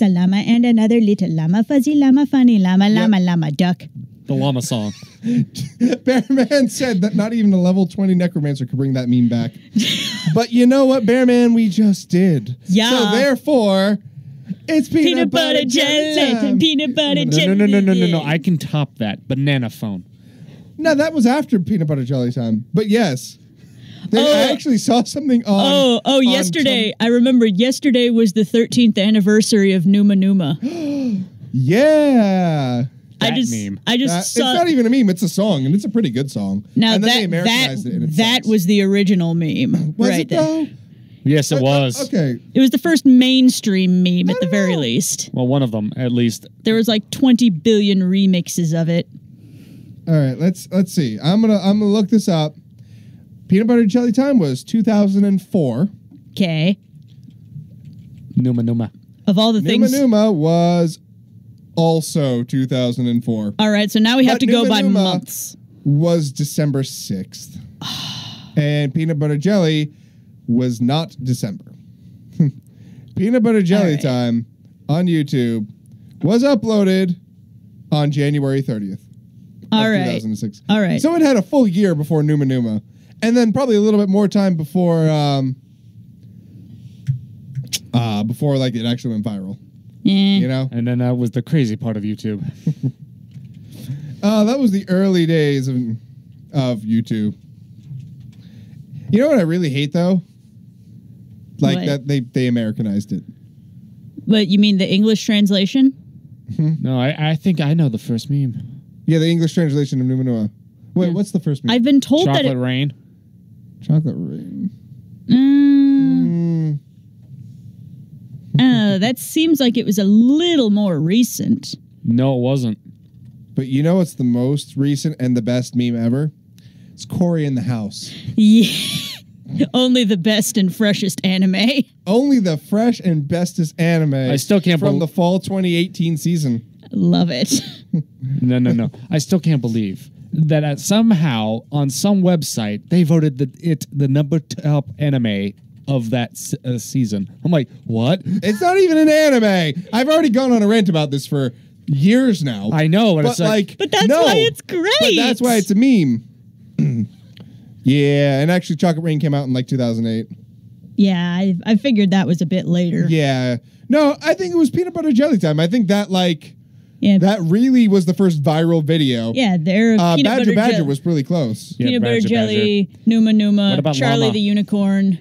llama, and another little llama, fuzzy llama, funny llama, llama, duck. The llama song. Bearman said that not even a level 20 necromancer could bring that meme back. But you know what, Bearman? We just did. Yeah. So therefore, it's peanut butter jelly time. Peanut butter No, jelly. no. I can top that. Banana phone. No, that was after peanut butter jelly time. But yes. I actually saw something on. Oh, yesterday. I remember yesterday was the 13th anniversary of Numa Numa. Yeah. I That just meme. It's saw not even a meme, it's a song, and it's a pretty good song. now and then they that Americanized it and it that sucks. was the original meme. Was right it there. though? Yes, it was. Okay. It was the first mainstream meme at the don't very know. least. Well, one of them, at least. There was like 20 billion remixes of it. All right, let's see. I'm gonna look this up. Peanut butter jelly time was 2004. Okay. Numa. Of all the Numa things. Numa was also 2004. All right, so now we have But to go Numa by Numa months. Was December 6th. And peanut butter jelly was not December. Peanut butter jelly All right. time on YouTube was uploaded on January 30th. All of right. 2006. All right. So it had a full year before Numa Numa. And then probably a little bit more time before before like it actually went viral. Eh. You know? And then that was the crazy part of YouTube. That was the early days of YouTube. You know what I really hate though? Like What? that they Americanized it. But you mean the English translation? No, I think I know the first meme. Yeah, the English translation of Numa Numa. Wait, what's the first meme? I've been told that Chocolate it, rain. Chocolate rain. that seems like it was a little more recent. No, it wasn't. But you know what's the most recent and the best meme ever? It's Corey in the house. Yeah. Only the best and freshest anime. Only the fresh and bestest anime. I still can't from bel- the fall 2018 season. Love it. No. I still can't believe that somehow on some website they voted the number top anime of that season. I'm like, what? It's not even an anime. I've already gone on a rant about this for years now. I know, but but it's like But that's no. why it's great. But that's why it's a meme. Yeah, and actually Chocolate Rain came out in like 2008. Yeah, I figured that was a bit later. Yeah. No, I think it was Peanut Butter Jelly Time. I think that Yeah, that really was the first viral video. yeah, they're peanut Badger butter Badger jelly. was really close. Yeah, Peanut butter Badger, jelly, Numa Numa, What about Charlie llama? the Unicorn,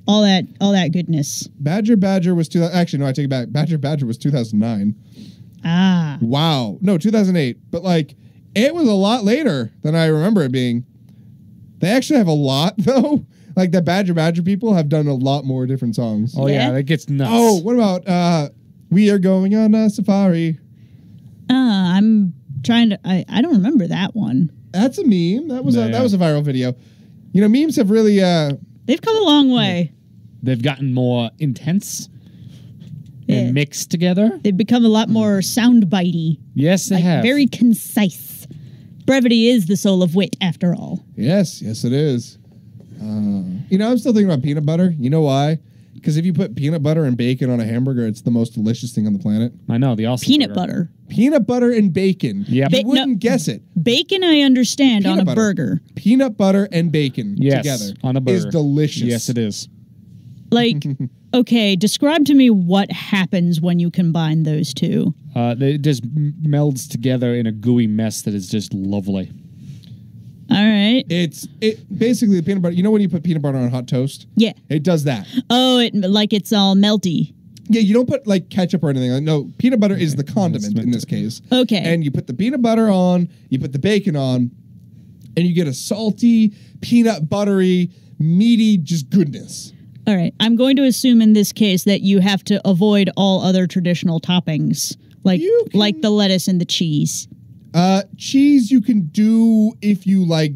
all that goodness. Badger Badger was actually no, I take it back. Badger Badger was 2009. Ah, Wow. No, 2008. But like it was a lot later than I remember it being. They actually have a lot though. Like the Badger Badger people have done a lot more different songs. Oh yeah, Yeah? that gets nuts. Oh, what about We Are Going on a Safari? I'm trying to. I don't remember that one. That's a meme. That was Yeah. that was a viral video. You know, memes have really They've come a long way. They've gotten more intense Yeah. and mixed together. They've become a lot more soundbitey, Yes, they like have. very concise. Brevity is the soul of wit, after all. yes, it is. You know, I'm still thinking about peanut butter. You know why? Because if you put peanut butter and bacon on a hamburger, it's the most delicious thing on the planet. I know the awesome Peanut burger. butter, Peanut butter and bacon. Yep. You Ba- wouldn't no. guess it. bacon. I understand Peanut on a butter. burger. Peanut butter and bacon Yes, together on a burger. is delicious. Yes, it is. Like, okay, describe to me what happens when you combine those two. It just melds together in a gooey mess that is just lovely. All right. It basically the peanut butter. You know when you put peanut butter on hot toast? Yeah. It does that. Oh, it's all melty. Yeah, you don't put like ketchup or anything. No, peanut butter is the condiment in this case. Okay. And you put the peanut butter on, you put the bacon on, and you get a salty, peanut buttery, meaty, just goodness. All right. I'm going to assume in this case that you have to avoid all other traditional toppings, like the lettuce and the cheese. Cheese you can do if you like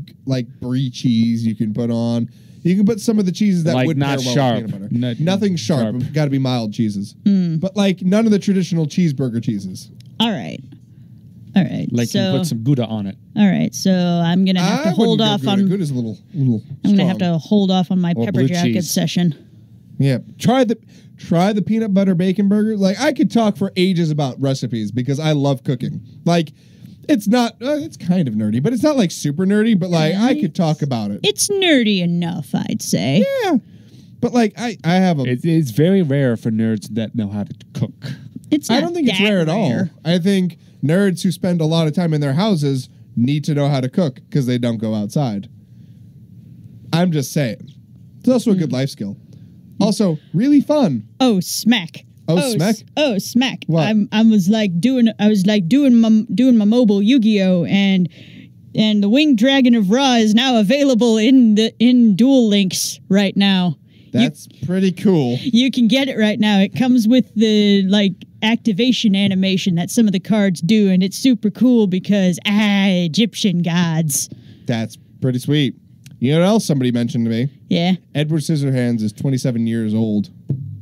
brie cheese. You can put on. You can put some of the cheeses that Like would not pair well sharp. with peanut butter. No- Nothing sharp. Got to be mild cheeses. But like none of the traditional cheeseburger cheeses. All right. All right. Like so, you put some Gouda on it. all right. So I'm gonna have to hold off on. Good is a little. I'm gonna have strong. to hold off on my Or pepper blue jacket cheese. session. Yeah, try the peanut butter bacon burger. Like I could talk for ages about recipes because I love cooking. Like it's not it's kind of nerdy, but it's not like super nerdy, but like I could talk about it. It's nerdy enough, I'd say. Yeah. But like I have a It's very rare for nerds that know how to cook. It's I not don't think it's that rare at all. I think nerds who spend a lot of time in their houses need to know how to cook because they don't go outside. I'm just saying. It's also a good life skill. Also, really fun. Oh, smack. Oh, smack? Oh, smack. What? I was doing my mobile Yu-Gi-Oh! and the Winged Dragon of Ra is now available in Duel Links right now. That's pretty cool. You can get it right now. It comes with the activation animation that some of the cards do, and it's super cool because Egyptian gods. That's pretty sweet. You know what else somebody mentioned to me? Yeah. Edward Scissorhands is 27 years old.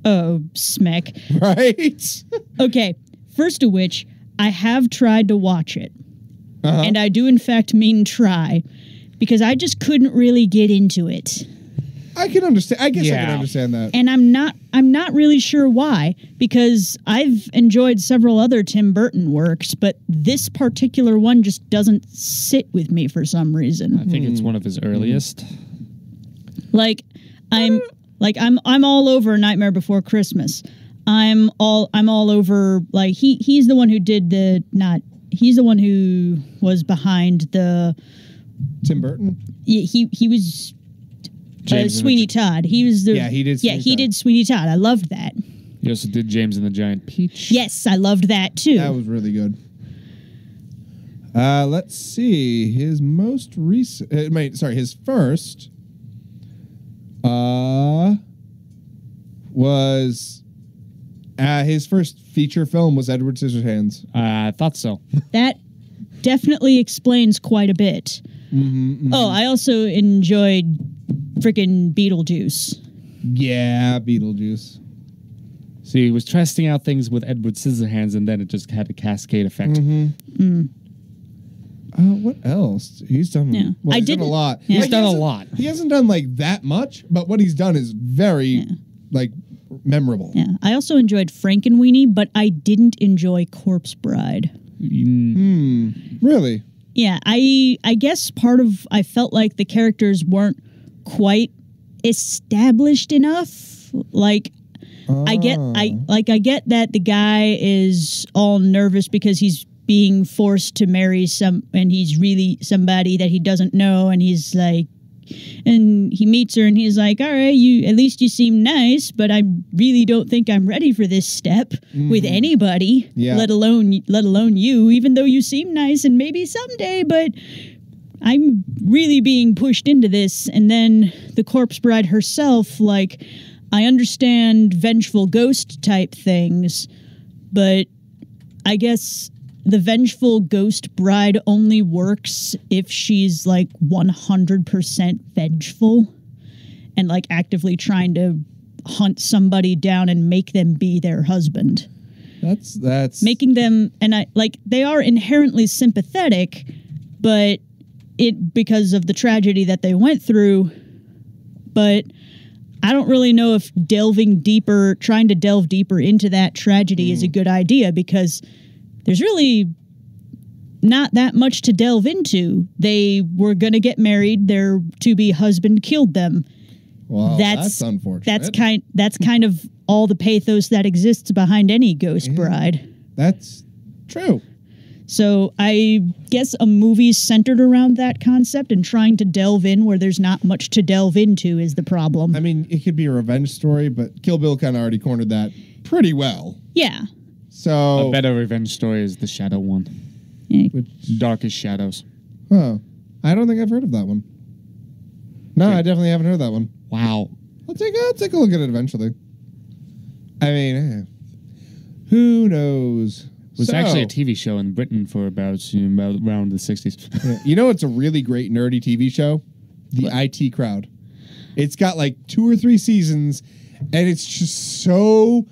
Oh, smack. Right? Okay. First of which, I have tried to watch it. Uh-huh. And I do, in fact, mean try, because I just couldn't really get into it. I can understand. I guess I can Yeah. understand that. And I'm not really sure why, because I've enjoyed several other Tim Burton works, but this particular one just doesn't sit with me for some reason. I think it's one of his earliest. I'm all over Nightmare Before Christmas. I'm all over he's the one who did he's the one who was behind the Tim Burton? he was James and Sweeney Todd. He was the Yeah, he did Yeah, Sweeney he Todd. did Sweeney Todd. I loved that. He also did James and the Giant Peach. Yes, I loved that too. That was really good. Let's see. His most recent... his first... was... his first feature film was Edward Scissorhands. I thought so. That definitely explains quite a bit. Oh, I also enjoyed freaking Beetlejuice. Yeah, Beetlejuice. See, he was testing out things with Edward Scissorhands, and then it just had a cascade effect. What else? He's done. Yeah. Well, I he's done a didn't- lot. Yeah. He's Like, done he a hasn't- lot. He hasn't done like that much, but what he's done is very memorable. Yeah, I also enjoyed Frankenweenie, but I didn't enjoy Corpse Bride. Really? Yeah, I guess I felt like the characters weren't quite established enough. Like I get that the guy is all nervous because he's being forced to marry and he's really somebody that he doesn't know, and he's like, and he meets her and he's like, all right, at least you seem nice, but I really don't think I'm ready for this step with anybody, Yeah. let alone you, even though you seem nice and maybe someday, but I'm really being pushed into this. And then the Corpse Bride herself, like, I understand vengeful ghost type things, but I guess the vengeful ghost bride only works if she's like 100% vengeful and like actively trying to hunt somebody down and make them be their husband. That's Making them, and they are inherently sympathetic, but because of the tragedy that they went through. But I don't really know if trying to delve deeper into that tragedy is a good idea, because there's really not that much to delve into. They were going to get married. Their to-be husband killed them. Well, that's unfortunate. That's kind of all the pathos that exists behind any ghost bride. That's true. So I guess a movie centered around that concept and trying to delve in where there's not much to delve into is the problem. I mean, it could be a revenge story, but Kill Bill kind of already cornered that pretty well. Yeah. So, A better revenge story is the Shadow one. Yeah. Darkest Shadows. huh. I don't think I've heard of that one. No, I definitely haven't heard that one. Wow. I'll take a look at it eventually. I mean, who knows? It was actually a TV show in Britain for about around the 60s. Yeah. You know, it's a really great nerdy TV show, The IT Crowd. It's got like 2 or 3 seasons, and it's just so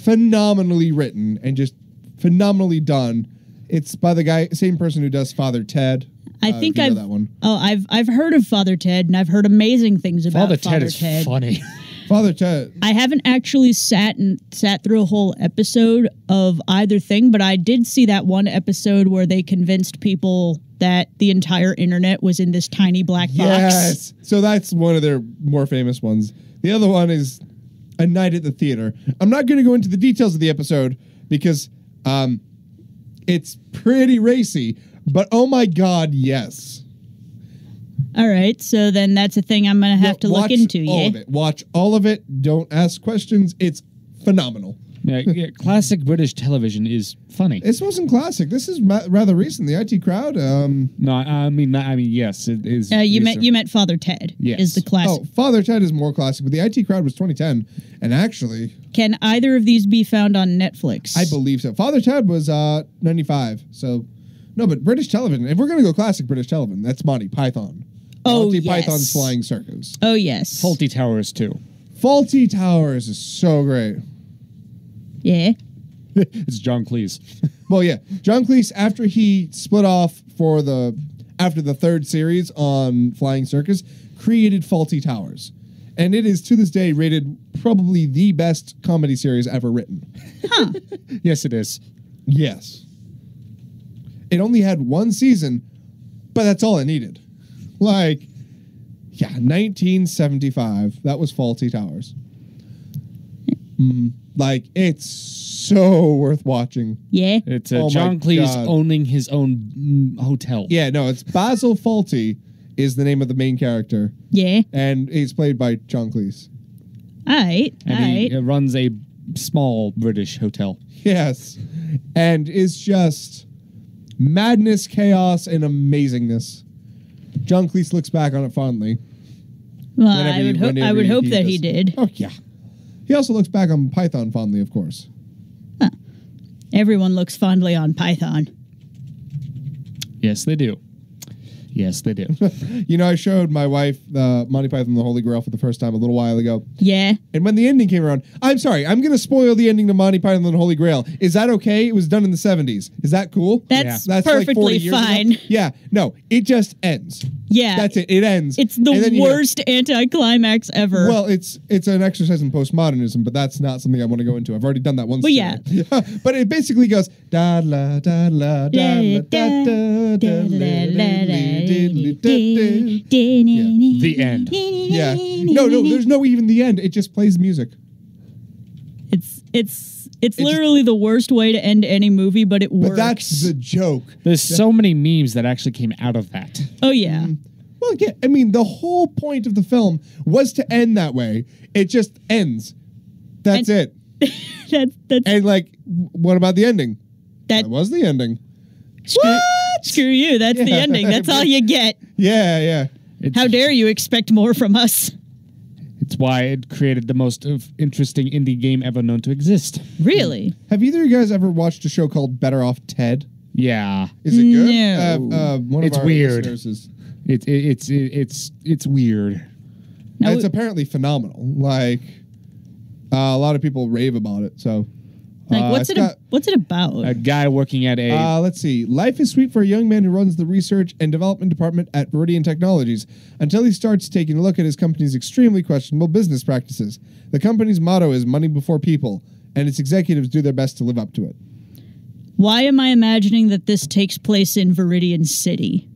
phenomenally written and just phenomenally done. It's by the same person who does Father Ted. I think if you know I've that one. Oh, I've heard of Father Ted, and I've heard amazing things about Father Ted is funny. Father Ted. I haven't actually sat through a whole episode of either thing, but I did see that one episode where they convinced people that the entire internet was in this tiny black box. Yes. So that's one of their more famous ones. The other one is A Night at the Theater. I'm not going to go into the details of the episode because it's pretty racy, but oh my God, yes. All right, so then that's a thing I'm going to have to look into. All of it. Watch all of it. Don't ask questions. It's phenomenal. Yeah, classic British television is funny. This wasn't classic. This is rather recent. The IT Crowd. No, I mean, yes, it is. You meant Father Ted. Yes. Is the classic. Oh, Father Ted is more classic, but the IT Crowd was 2010, and actually, Can either of these be found on Netflix? I believe so. Father Ted was 95. So, no, but British television. If we're gonna go classic British television, that's Monty Python. Oh, Monty yes. Python's Flying Circus. Oh yes. Faulty Towers too. Faulty Towers is so great. Yeah. It's John Cleese. Well, yeah, John Cleese, after he split off after the 3rd series on Flying Circus, created Faulty Towers, and it is to this day rated probably the best comedy series ever written. Yes, it is. Yes, it only had 1 season, but that's all it needed. Like, yeah, 1975. That was Faulty Towers. Like, it's so worth watching. Yeah. It's Oh my John Cleese God. owning his own hotel. Yeah, no, it's Basil Fawlty is the name of the main character, Yeah. and he's played by John Cleese. All right. All And he right. runs a small British hotel. Yes, and is just madness, chaos, and amazingness. John Cleese looks back on it fondly. Well, whenever I would hope that he does- did. Oh, yeah. He also looks back on Python fondly, of course. Everyone looks fondly on Python. Yes, they do. Yes, they do. You know, I showed my wife Monty Python and the Holy Grail for the first time a little while ago. Yeah. And when the ending came around, I'm sorry, I'm going to spoil the ending to Monty Python and the Holy Grail. Is that okay? It was done in the 70s. Is that cool? That's That's like 40 perfectly years ago? fine. Yeah, no, it just ends. Yeah. That's it. It ends. It's And then the you have- worst anticlimax ever. Well, it's an exercise in postmodernism, but that's not something I want to go into. I've already done that once. Well, yeah. today. But it basically goes da la da la da la da da da la The end. Yeah. No, there's no even the end. It just plays music. It's literally the worst way to end any movie, but it works. But that's the joke. There's so many memes that actually came out of that. Oh yeah. Well, yeah, I mean, the whole point of the film was to end that way. It just ends. That's it. That's And like, what about the ending? that. That was the ending. Screw you. That's the Yeah. ending. That's all you get. Yeah, yeah. It's, How dare you expect more from us? It's why it created the most interesting indie game ever known to exist. Really? Have either of you guys ever watched a show called Better Off Ted? Yeah, Is it good? No. One of It's our weird. listeners is- it's weird. No, it's apparently phenomenal. Like, a lot of people rave about it. So, what's it's it? got- What's it about? A guy working at a Let's see. Life is sweet for a young man who runs the research and development department at Viridian Technologies until he starts taking a look at his company's extremely questionable business practices. The company's motto is money before people, and its executives do their best to live up to it. Why am I imagining that this takes place in Viridian City?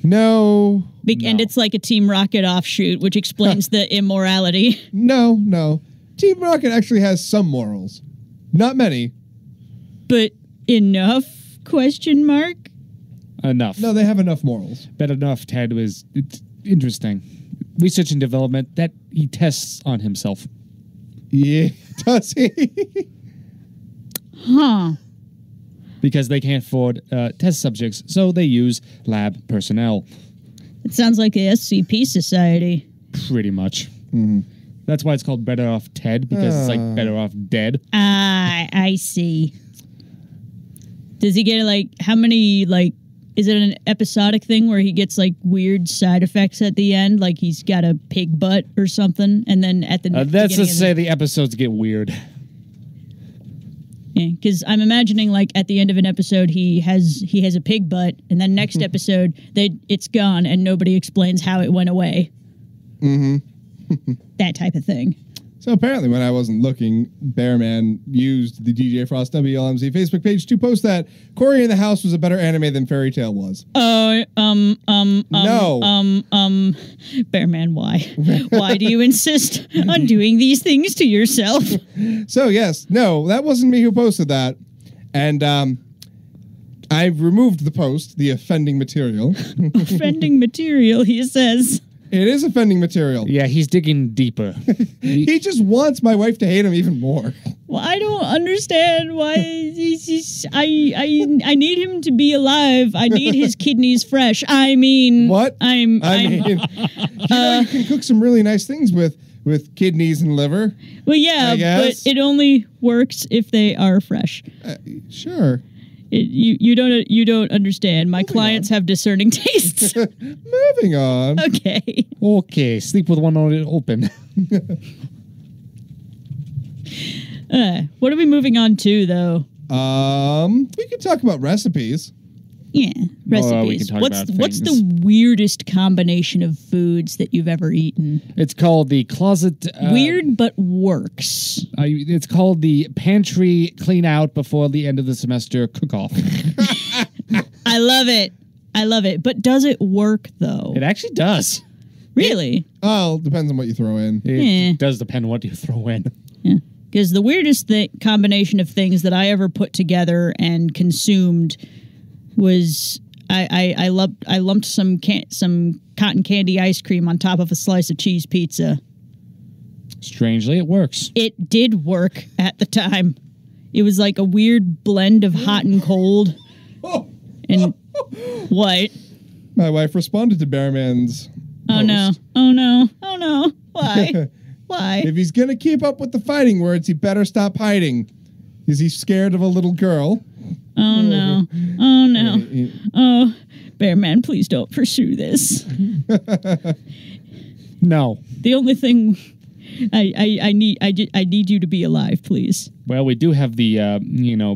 No, And it's like a Team Rocket offshoot, which explains the immorality. no. Team Rocket actually has some morals. Not many. But enough Question mark? Enough. No, they have enough morals. But enough, Ted, was interesting. Research and development that he tests on himself. Yeah, does he? Huh. Because they can't afford test subjects, so they use lab personnel. It sounds like the SCP Society. Pretty much. That's why it's called Better Off Ted, because it's like better off dead. Ah, I see. Does he get, like, how many, like, is it an episodic thing where he gets, like, weird side effects at the end? Like he's got a pig butt or something, and then at the That's to say the episodes get weird. Yeah, because I'm imagining, like, at the end of an episode, he has a pig butt, and then next episode, it's gone, and nobody explains how it went away. That type of thing. So apparently when I wasn't looking, Bearman used the DJ Frost WLMZ Facebook page to post that Cory in the House was a better anime than Fairy Tail was. No. Bearman, why? Why do you insist on doing these things to yourself? So yes, no, that wasn't me who posted that. And I've removed the post, the offending material. Offending material, he says. It is offending material. Yeah, he's digging deeper. He just wants my wife to hate him even more. Well, I don't understand why I need him to be alive. I need his kidneys fresh. I mean, What? I mean, you can cook some really nice things with kidneys and liver. Well, yeah, but it only works if they are fresh. Sure. You don't understand. My clients have discerning tastes. Moving on. Okay. Okay, sleep with one eye open. What are we moving on to, though? We could talk about recipes. Yeah, recipes. We can talk about what's things. the weirdest combination of foods that you've ever eaten? It's called the closet... Weird, but works. It's called the pantry clean out before the end of the semester cook-off. I love it. I love it. But does it work, though? It actually does. Really? Oh, depends on what you throw in. It does depend on what you throw in. Yeah. Because the weirdest combination of things that I ever put together and consumed was I lumped some cotton candy ice cream on top of a slice of cheese pizza. Strangely, it works. It did work at the time. It was like a weird blend of hot and cold. And what? My wife responded to Bearman's Oh post. no. Oh no. Oh no. Why? Why? If he's gonna keep up with the fighting words, he better stop hiding. Is he scared of a little girl? Oh no. Oh no. Oh, Bearman, please don't pursue this. No. The only thing I need you to be alive, please. Well, we do have the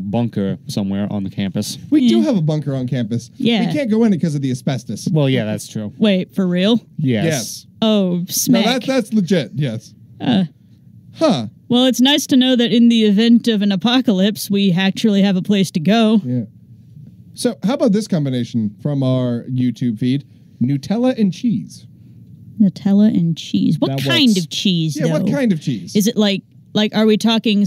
bunker somewhere on the campus. We do have a bunker on campus. Yeah. We can't go in it because of the asbestos. Well, yeah, that's true. Wait, for real? Yes. Oh, No, smack. that's legit. Yes. Huh. Well, it's nice to know that in the event of an apocalypse, we actually have a place to go. Yeah. So, how about this combination from our YouTube feed? Nutella and cheese. Nutella and cheese. What That kind works. of cheese, Yeah, though? what kind of cheese? Is it like are we talking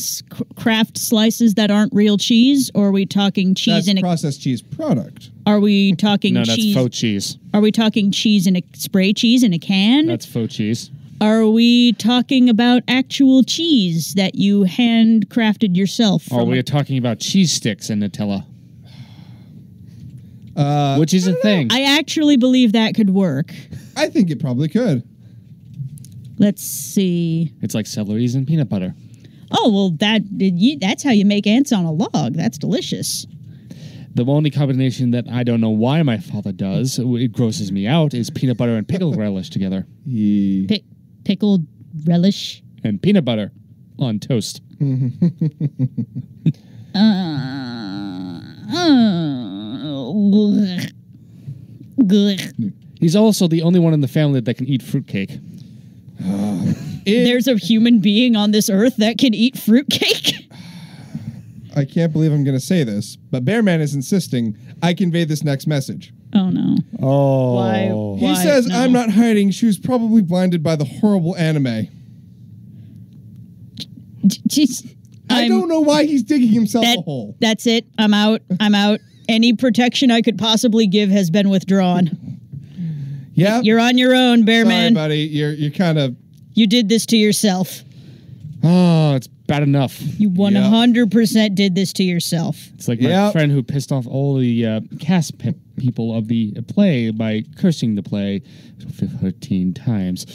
craft slices that aren't real cheese, or are we talking cheese That's processed cheese product. Are we talking No, cheese? that's faux cheese. Are we talking cheese in a spray cheese in a can? That's faux cheese. Are we talking about actual cheese that you handcrafted yourself? Or we are talking about cheese sticks and Nutella. Which is a thing. I actually believe that could work. I think it probably could. Let's see. It's like celeries and peanut butter. Oh, well, that's how you make ants on a log. That's delicious. The only combination that I don't know why my father does, it grosses me out, is peanut butter and pickle relish together. Pickled relish. And peanut butter on toast. He's also the only one in the family that can eat fruitcake. There's a human being on this earth that can eat fruitcake? I can't believe I'm going to say this, but Bearman is insisting I convey this next message. Oh, no. Oh. Why? He says, no. I'm not hiding. She was probably blinded by the horrible anime. Jeez. I don't know why he's digging himself a hole. That's it. I'm out. Any protection I could possibly give has been withdrawn. Yeah. You're on your own, Bear Sorry, Man. buddy. You're kind of... You did this to yourself. Oh, it's bad enough. You 100% did this to yourself. It's like my friend who pissed off all the cast people of the play by cursing the play 13 times.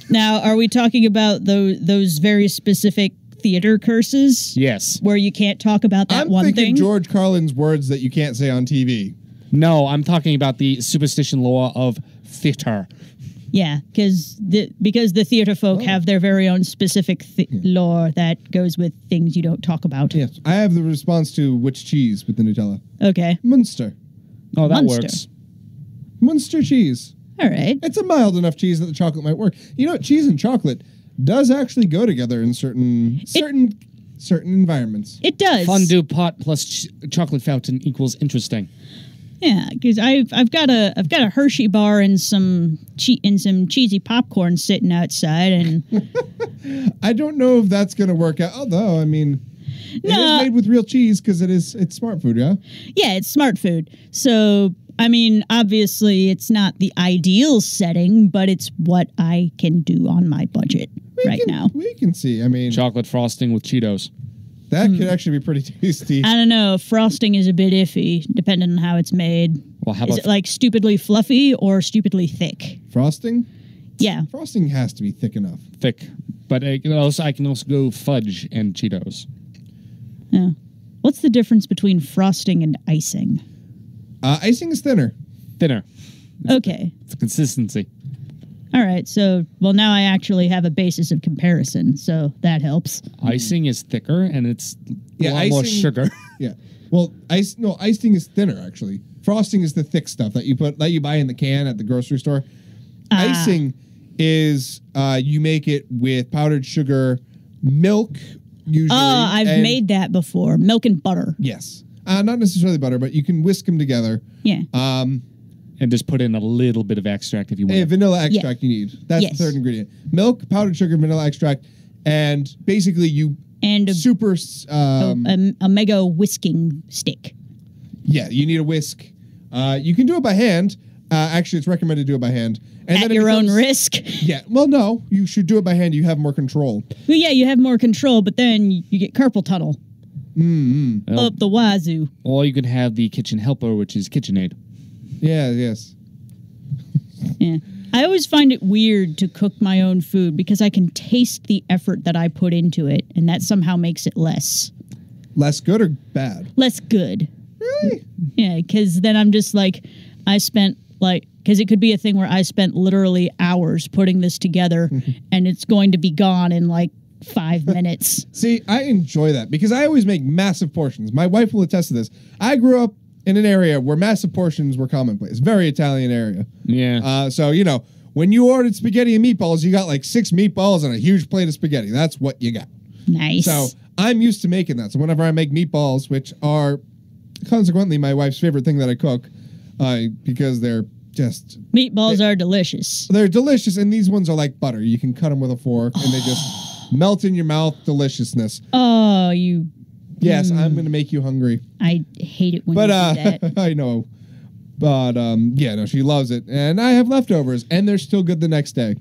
Now, are we talking about those very specific theater curses? Yes. Where you can't talk about that one I'm thinking thing? George Carlin's words that you can't say on TV. No, I'm talking about the superstition law of theater. Yeah, because the theater folk have their very own specific lore that goes with things you don't talk about. Yes. I have the response to which cheese with the Nutella. Okay. Munster. Oh, that Munster. works. Munster cheese. All right. It's a mild enough cheese that the chocolate might work. You know, cheese and chocolate does actually go together in certain environments. It does. Fondue pot plus chocolate fountain equals interesting. Yeah, because I've got a Hershey bar and some cheesy popcorn sitting outside, and I don't know if that's going to work out. Although, I mean, it is made with real cheese because it's smart food, yeah. Yeah, it's smart food. So I mean, obviously, it's not the ideal setting, but it's what I can do on my budget now. We can see. I mean, Chocolate frosting with Cheetos. that could actually be pretty tasty. I don't know. Frosting is a bit iffy, depending on how it's made. Well, how Is about it like stupidly fluffy or stupidly thick? Frosting? Yeah. Frosting has to be thick enough. thick? But I can also go fudge and Cheetos. Yeah. What's the difference between frosting and icing? Icing is thinner. Thinner. Okay. It's a consistency. All right. So, well, now I actually have a basis of comparison, so that helps. Icing is thicker and it's a lot more icing- sugar. Yeah. Well, icing is thinner actually. Frosting is the thick stuff that you buy in the can at the grocery store. Icing is you make it with powdered sugar, milk usually. I've made that before. Milk and butter. Yes. Not necessarily butter, but you can whisk them together. Yeah. And just put in a little bit of extract if you want. Vanilla extract you need. That's Yes. the third ingredient. Milk, powdered sugar, vanilla extract, and basically you And a mega whisking stick. yeah, you need a whisk. You can do it by hand. Actually, it's recommended to do it by hand. And At then it your own becomes- risk. Yeah. Well, no, you should do it by hand. You have more control. Well, yeah, you have more control, but then you get carpal tunnel. Well, Up the wazoo. or you can have the kitchen helper, which is KitchenAid. Yeah. Yes. Yeah. I always find it weird to cook my own food because I can taste the effort that I put into it, and that somehow makes it less Less good or bad? good. Really? Yeah, because then I'm just like, because it could be a thing where I spent literally hours putting this together, and it's going to be gone in like 5 minutes. See, I enjoy that because I always make massive portions. My wife will attest to this. I grew up in an area where massive portions were commonplace. Very Italian area. Yeah. So, when you ordered spaghetti and meatballs, you got like 6 meatballs and a huge plate of spaghetti. That's what you got. Nice. So I'm used to making that. So whenever I make meatballs, which are consequently my wife's favorite thing that I cook, because they're Meatballs are delicious. they're delicious, and these ones are like butter. You can cut them with a fork, and they just melt in your mouth. Deliciousness. Oh, you... Yes, I'm going to make you hungry. I hate it when But you do that. I know. But yeah, no, she loves it, and I have leftovers, and they're still good the next day.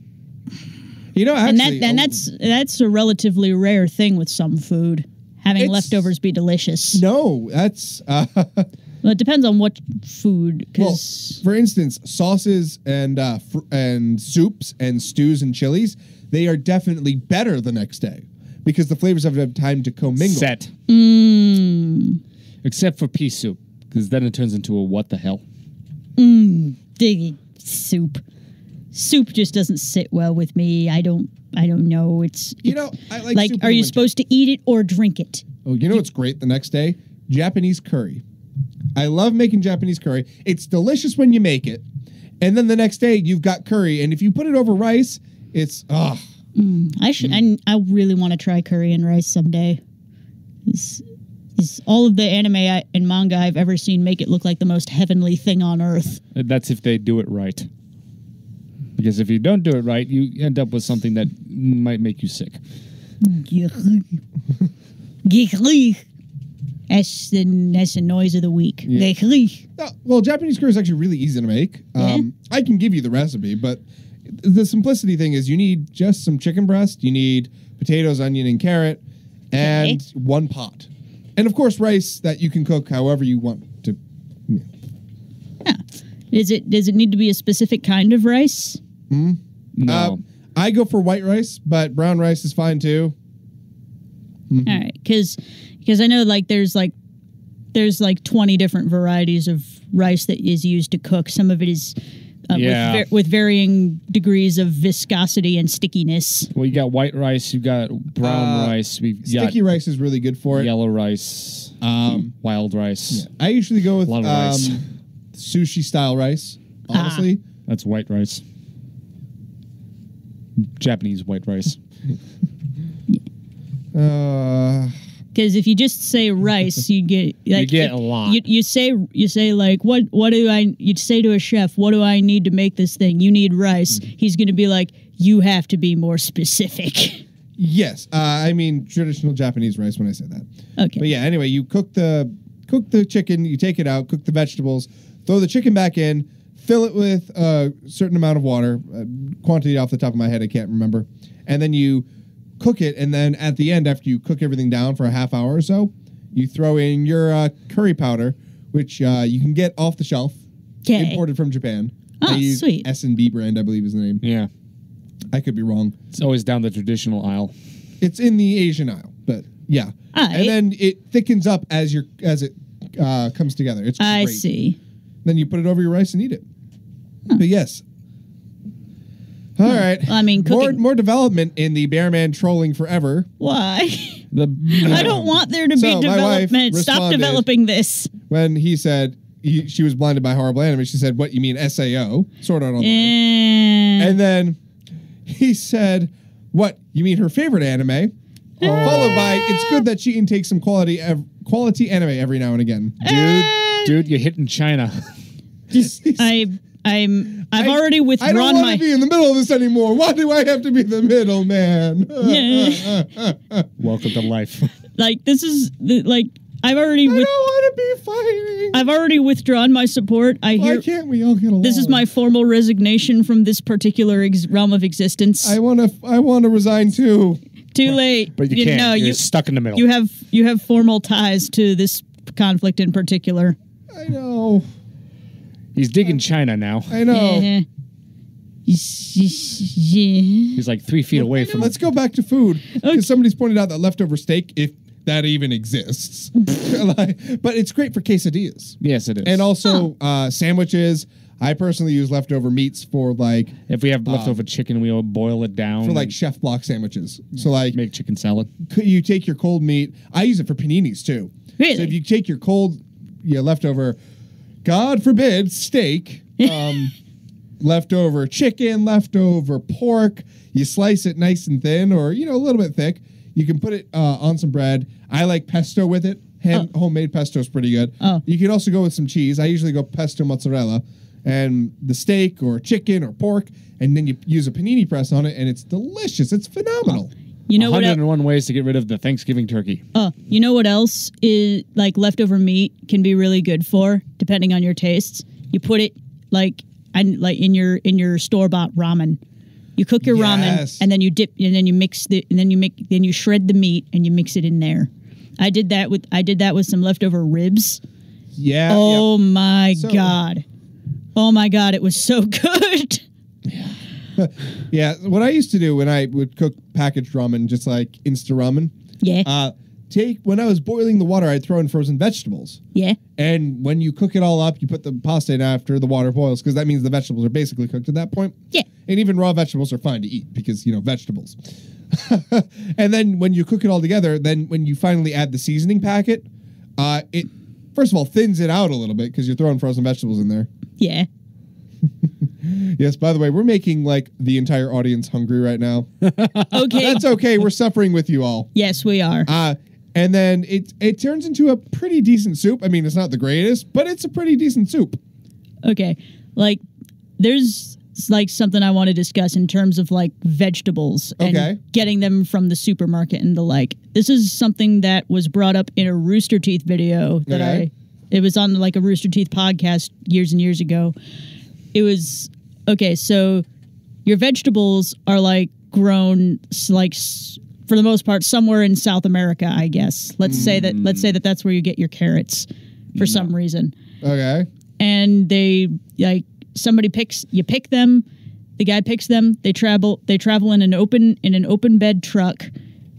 Actually, And that's a relatively rare thing with some food, having It's- leftovers be delicious. no, that's Well, it depends on what food, well. because For instance, sauces and soups and stews and chilies, they are definitely better the next day because the flavors have had time to commingle. Set. Except for pea soup, because then it turns into a what the hell. soup. Soup just doesn't sit well with me. I don't know. I like soup in are the you winter. supposed to eat it or drink it? Oh, what's great the next day? Japanese curry. I love making Japanese curry. It's delicious when you make it. And then the next day you've got curry. And if you put it over rice, it's, I should. I really want to try curry and rice someday. All of the anime and manga I've ever seen make it look like the most heavenly thing on earth. That's if they do it right. Because if you don't do it right, you end up with something that might make you sick. That's the noise of the week. Yeah. Well, Japanese curry is actually really easy to make. Yeah? I can give you the recipe, but the simplicity thing is you need just some chicken breast, you need potatoes, onion, and carrot, and one pot. And, of course, rice that you can cook however you want to. Yeah. Does it need to be a specific kind of rice? No. I go for white rice, but brown rice is fine, too. All right, because I know there's 20 different varieties of rice that is used to cook. Some of it is with varying degrees of viscosity and stickiness. Well, you got white rice, you got brown rice, we've got Sticky rice is really good for it. yellow rice, wild rice. Yeah. I usually go with A lot of rice. sushi style rice, honestly. That's white rice. Japanese white rice. Because if you just say rice, you get You get a lot. You say like what do I? You'd say to a chef, what do I need to make this thing? You need rice. He's going to be like, you have to be more specific. Yes, I mean traditional Japanese rice when I say that. Okay. But yeah, anyway, you cook the chicken, you take it out, cook the vegetables, throw the chicken back in, fill it with a certain amount of water, quantity off the top of my head I can't remember, and then you cook it, and then at the end, after you cook everything down for a half hour or so, you throw in your curry powder, which you can get off the shelf, imported from Japan. Oh, I use sweet. S&B brand, I believe is the name. Yeah. I could be wrong. It's always down the traditional aisle. It's in the Asian aisle, but yeah. And then it thickens up as it comes together. It's great. I see. Then you put it over your rice and eat it. But yes. All right. Well, I mean, cooking. More development in the Bearman trolling forever. Why? I don't want there to be So, my wife development. Stop responded- developing this. When he said she was blinded by horrible anime, she said, "What, you mean SAO? Sword Art Online." And then he said, "What, you mean her favorite anime?" Followed by, "It's good that she intakes some quality anime every now and again." Dude, you're hitting China. I've already withdrawn I don't want my. to be in the middle of this anymore. Why do I have to be the middle man? Welcome to life. This is I've already. I don't want to be fighting. I've already withdrawn my support. Why can't we all get along? This is my formal resignation from this particular realm of existence. I want to resign too. Too late. But you can't. No, you're stuck in the middle. You have formal ties to this conflict in particular. I know. He's digging China now. I know. He's like 3 feet away from. Let's go back to food because somebody's pointed out that leftover steak, if that even exists, but it's great for quesadillas. Yes, it is. And also sandwiches. I personally use leftover meats for if we have leftover chicken, we'll boil it down for chef block sandwiches. So make chicken salad. You take your cold meat. I use it for paninis too. Really? So if you take your leftover, God forbid, steak, leftover chicken, leftover pork, you slice it nice and thin or, a little bit thick. You can put it on some bread. I like pesto with it. Homemade pesto is pretty good. Oh. You can also go with some cheese. I usually go pesto mozzarella and the steak or chicken or pork, and then you use a panini press on it, and it's delicious. It's phenomenal. You know what? 101 ways to get rid of the Thanksgiving turkey. You know what else is leftover meat can be really good for, depending on your tastes. You put it in your store-bought ramen. You cook your ramen and then you dip and then you mix then you shred the meat and you mix it in there. I did that with some leftover ribs. Yeah. Oh my God. Oh my God, it was so good. Yeah, what I used to do when I would cook packaged ramen, just like Insta ramen. Yeah. When I was boiling the water, I'd throw in frozen vegetables. Yeah. And when you cook it all up, you put the pasta in after the water boils, because that means the vegetables are basically cooked at that point. Yeah. And even raw vegetables are fine to eat because, vegetables. And then when you cook it all together, then when you finally add the seasoning packet, it, first of all, thins it out a little bit because you're throwing frozen vegetables in there. Yeah. Yes, by the way, we're making the entire audience hungry right now. Okay. That's okay. We're suffering with you all. Yes, we are. And then it turns into a pretty decent soup. I mean, it's not the greatest, but it's a pretty decent soup. Okay. There's It's like something I want to discuss in terms of like vegetables and Okay. getting them from the supermarket and the like. This is something that was brought up in a Rooster Teeth video that Okay. it was on like a Rooster Teeth podcast years and years ago. It was, okay, so your vegetables are like grown for the most part somewhere in South America, I guess. Let's say that that's where you get your carrots for some reason. Okay. And they like you pick them, the guy picks them, they travel in an open bed truck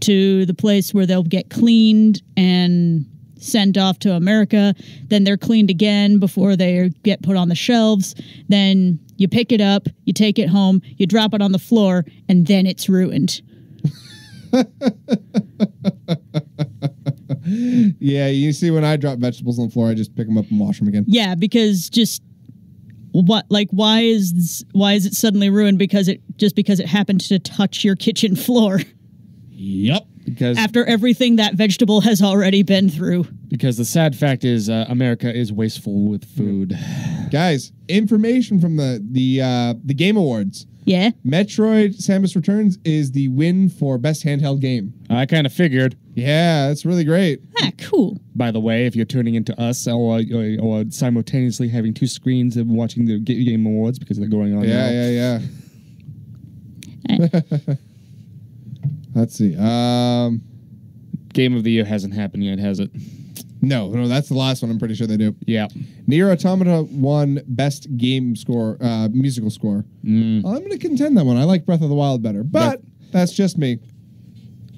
to the place where they'll get cleaned and sent off to America. Then they're cleaned again before they get put on the shelves. Then you pick it up, you take it home, you drop it on the floor, and then it's ruined. Yeah, you see, when I drop vegetables on the floor, I just pick them up and wash them again. Yeah, because why is it suddenly ruined because it happened to touch your kitchen floor Yep. Because after everything that vegetable has already been through? Because the sad fact is America is wasteful with food. Guys, information from the Game Awards. Yeah. Metroid Samus Returns is the win for best handheld game. I kind of figured. Yeah, that's really great. Ah, cool. By the way, if you're tuning into us or simultaneously having two screens and watching the Game Awards because they're going on now. Yeah. Let's see. Game of the Year hasn't happened yet, has it? No, that's the last one. I'm pretty sure they do. Yeah. Nier Automata won best game score, musical score. I'm going to contend that one. I like Breath of the Wild better, but that's just me.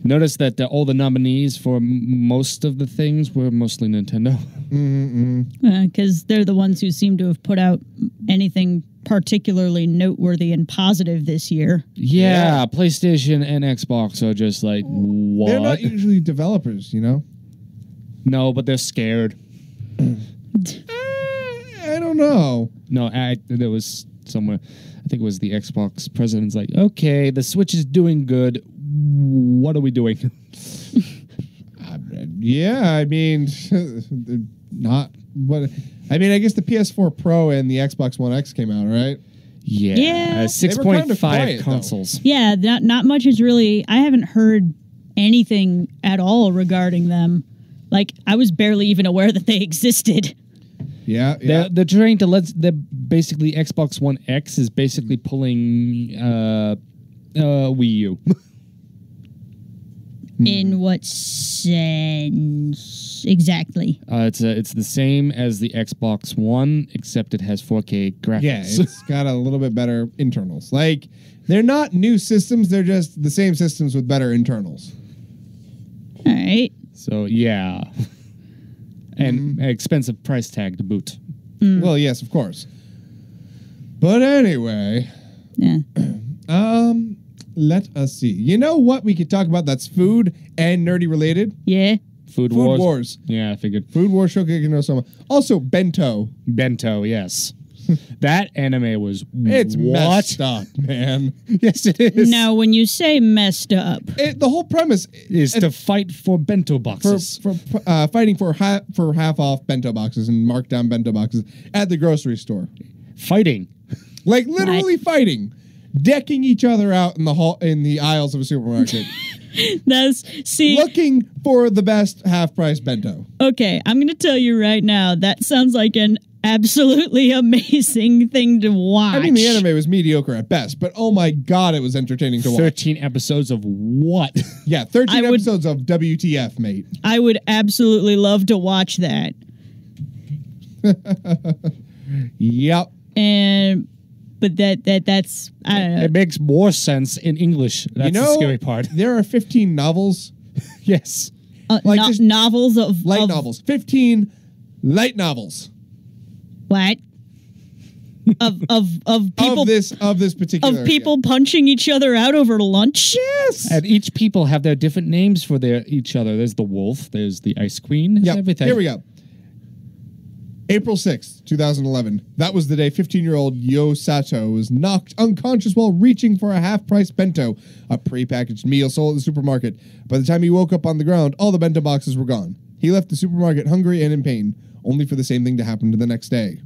Notice that all the nominees for most of the things were mostly Nintendo. Because they're the ones who seem to have put out anything particularly noteworthy and positive this year. Yeah, PlayStation and Xbox are just like, what? They're not usually developers, you know? No, but they're scared. I don't know. No, there was somewhere, I think it was the Xbox president's like, okay, the Switch is doing good. What are we doing? Yeah, I mean, not what. I mean, I guess the PS4 Pro and the Xbox One X came out, right? Yeah. Yeah. 6.5 quiet, though. consoles. Yeah, not much is really. I haven't heard anything at all regarding them. Like, I was barely even aware that they existed. Yeah. They're trying to they're basically Xbox One X is basically pulling Wii U. In what sense exactly? It's the same as the Xbox One, except it has 4K graphics. Yeah, it's got a little bit better internals. Like, they're not new systems, they're just the same systems with better internals. All right. So, yeah. And expensive price tag to boot. Well, yes, of course. But anyway, Yeah. let us see. You know what we could talk about that's food and nerdy related? Yeah. Food Food Wars. Wars. Yeah, I figured. Food Wars Shokugeki no Soma. Also, Bento. Bento, yes. That anime was It's what? messed up, man. Yes, it is. Now, when you say messed up, The whole premise Is to fight for bento boxes. for fighting for half off bento boxes and marked down bento boxes at the grocery store. Fighting. Like literally fighting, decking each other out in the aisles of a supermarket, see. looking for the best half price bento. Okay, I'm going to tell you right now. That sounds like an absolutely amazing thing to watch. I mean, the anime was mediocre at best, but oh my god, it was entertaining to watch. 13 episodes of what? Yeah, 13 episodes of WTF, mate. I would absolutely love to watch that. Yep. But that's I don't know. It makes more sense in English. That's the scary part. There are 15 novels. Yes. like just Novels of light novels. 15 light novels. What? of people of this particular of people punching each other out over lunch. Yes. And each people have their different names for each other. There's the wolf. There's the ice queen. There's everything. Here we go. April 6th, 2011. That was the day 15-year-old Yo Sato was knocked unconscious while reaching for a half-price bento, a prepackaged meal sold at the supermarket. By the time he woke up on the ground, all the bento boxes were gone. He left the supermarket hungry and in pain, only for the same thing to happen the next day.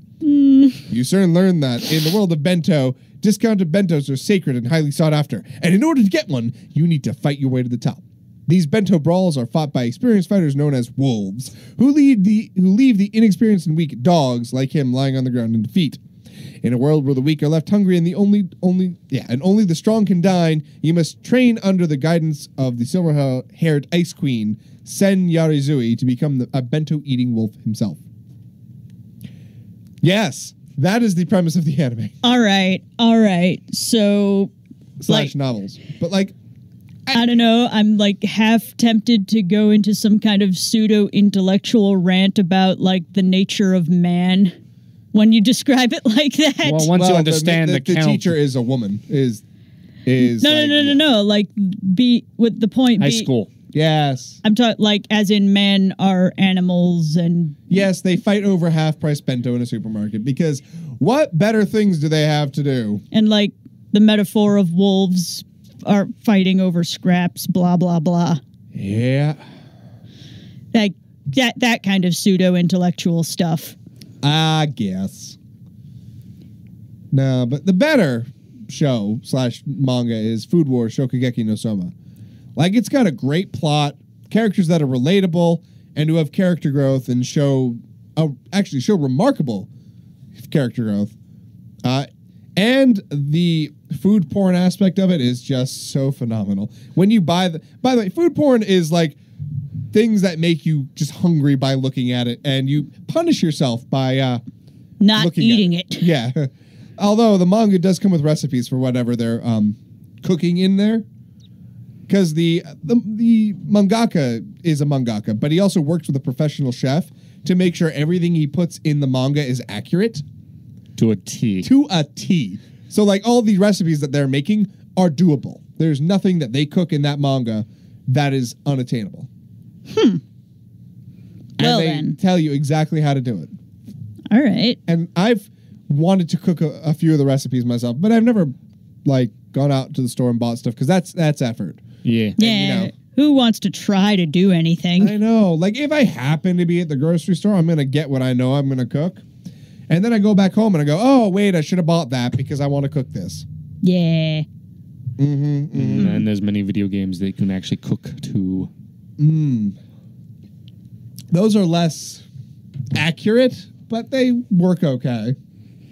You soon learn that in the world of bento, discounted bentos are sacred and highly sought after. And in order to get one, you need to fight your way to the top. These bento brawls are fought by experienced fighters known as wolves, who leave the inexperienced and weak dogs like him lying on the ground in defeat. In a world where the weak are left hungry and only the strong can dine, you must train under the guidance of the silver-haired ice queen, Sen Yarizui, to become a bento-eating wolf himself. Yes, that is the premise of the anime. All right. So, / novels. But, like... I don't know. I'm, like, half tempted to go into some kind of pseudo-intellectual rant about, like, the nature of man when you describe it like that. Well, once you understand the count. teacher is a woman. No. Like, be with the point. High school. Yes. I'm talking, like, as in men are animals and... Yes, they fight over half-price bento in a supermarket because what better things do they have to do? And, like, the metaphor of wolves are fighting over scraps, blah, blah, blah. Yeah. Like, that kind of pseudo-intellectual stuff. I guess. No, but the better show / manga is Food Wars Shokugeki no Soma. Like, it's got a great plot, characters that are relatable, and who have character growth and show remarkable character growth. And the food porn aspect of it is just so phenomenal. When you by the way, food porn is like things that make you just hungry by looking at it, and you punish yourself by not eating it. Yeah. Although the manga does come with recipes for whatever they're cooking in there. Because the mangaka is a mangaka, but he also works with a professional chef to make sure everything he puts in the manga is accurate. To a T. To a T. So, like, all the recipes that they're making are doable. There's nothing that they cook in that manga that is unattainable. And they tell you exactly how to do it. All right. And I've wanted to cook a few of the recipes myself, but I've never, like, gone out to the store and bought stuff, because that's effort. Yeah. Yeah. And, you know, who wants to try to do anything? I know. Like, if I happen to be at the grocery store, I'm going to get what I know I'm going to cook. And then I go back home and I go, oh, wait, I should have bought that because I want to cook this. Yeah. And there's many video games that you can actually cook to. Those are less accurate, but they work okay.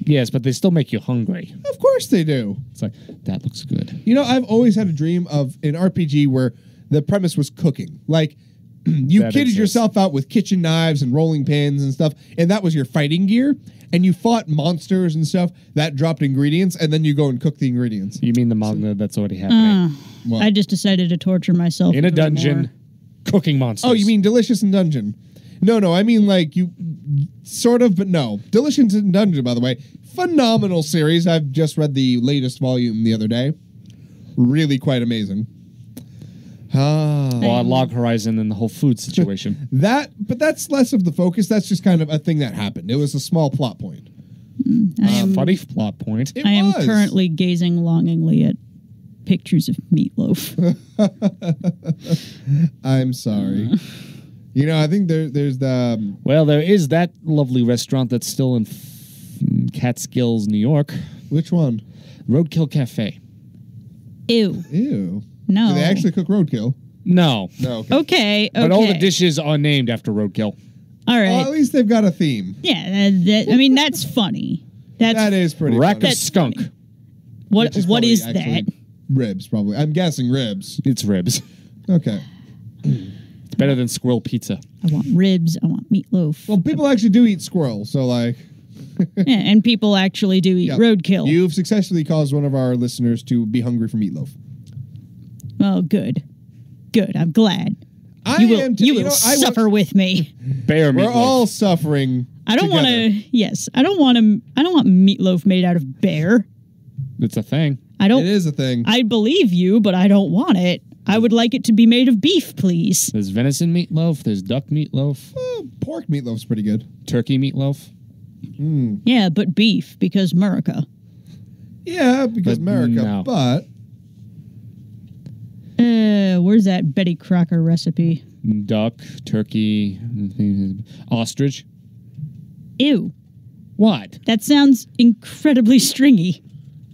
Yes, but they still make you hungry. Of course they do. It's like, that looks good. You know, I've always had a dream of an RPG where the premise was cooking. Like, you That kitted exists. yourself out with kitchen knives and rolling pins and stuff, and that was your fighting gear, and you fought monsters and stuff that dropped ingredients, and then you go and cook the ingredients. You mean the manga that's already happening? What? I just decided to torture myself In a even dungeon, more. cooking monsters. Oh, you mean Delicious in Dungeon? No, I mean, like, you sort of, but no. Delicious in Dungeon, by the way, phenomenal series. I've just read the latest volume the other day. Really quite amazing. Well, Log Horizon and the whole food situation. But that's less of the focus. That's just kind of a thing that happened. It was a small plot point. Funny plot point. It I am was. currently gazing longingly at pictures of meatloaf. I'm sorry. You know, I think there's the... Well, there is that lovely restaurant that's still in Catskills, New York. Which one? Roadkill Cafe. Ew. Ew. No. Do they actually cook roadkill? No. No. Okay. But all the dishes are named after Roadkill. All right. Well, at least they've got a theme. Yeah. I mean, that's funny. That is pretty Rack funny. of skunk. funny. What Which is what probably is actually that? Ribs, probably. I'm guessing ribs. It's ribs. Okay. It's better than squirrel pizza. I want ribs. I want meatloaf. Well, people actually do eat squirrel, so, like... Yeah, and people actually do eat yeah. roadkill. You've successfully caused one of our listeners to be hungry for meatloaf. Oh, good. Good. I'm glad. I You will, am you will suffer with me. Bear We're meatloaf. all suffering. I don't want to. Yes, I don't want to. I don't want meatloaf made out of bear. It's a thing. I don't. It is a thing. I believe you, but I don't want it. I would like it to be made of beef, please. There's venison meatloaf. There's duck meatloaf. Pork meatloaf's pretty good. Turkey meatloaf. Yeah, but beef because America. Yeah, because But America. no. But Where's that Betty Crocker recipe? Duck, turkey, ostrich. Ew. What? That sounds incredibly stringy.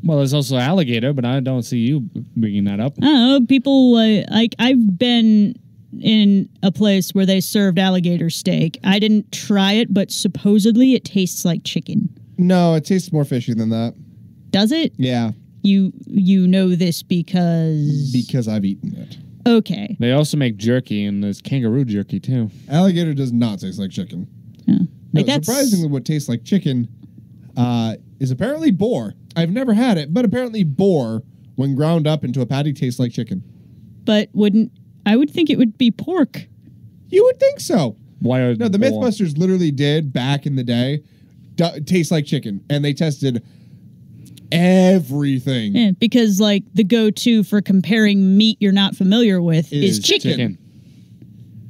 Well, there's also alligator, but I don't see you bringing that up. I don't know. People like I've been in a place where they served alligator steak. I didn't try it, but supposedly it tastes like chicken. No, it tastes more fishy than that. Does it? Yeah, You know this because I've eaten it. okay. They also make jerky, and there's kangaroo jerky, too. Alligator does not taste like chicken. Yeah. No, Like that's surprisingly, what tastes like chicken is apparently boar. I've never had it, but apparently boar, when ground up into a patty, tastes like chicken. but I would think it would be pork. You would think so. Why are No, the Mythbusters literally did back in the day taste like chicken, and they tested everything. Yeah, because like the go-to for comparing meat you're not familiar with is chicken. chicken?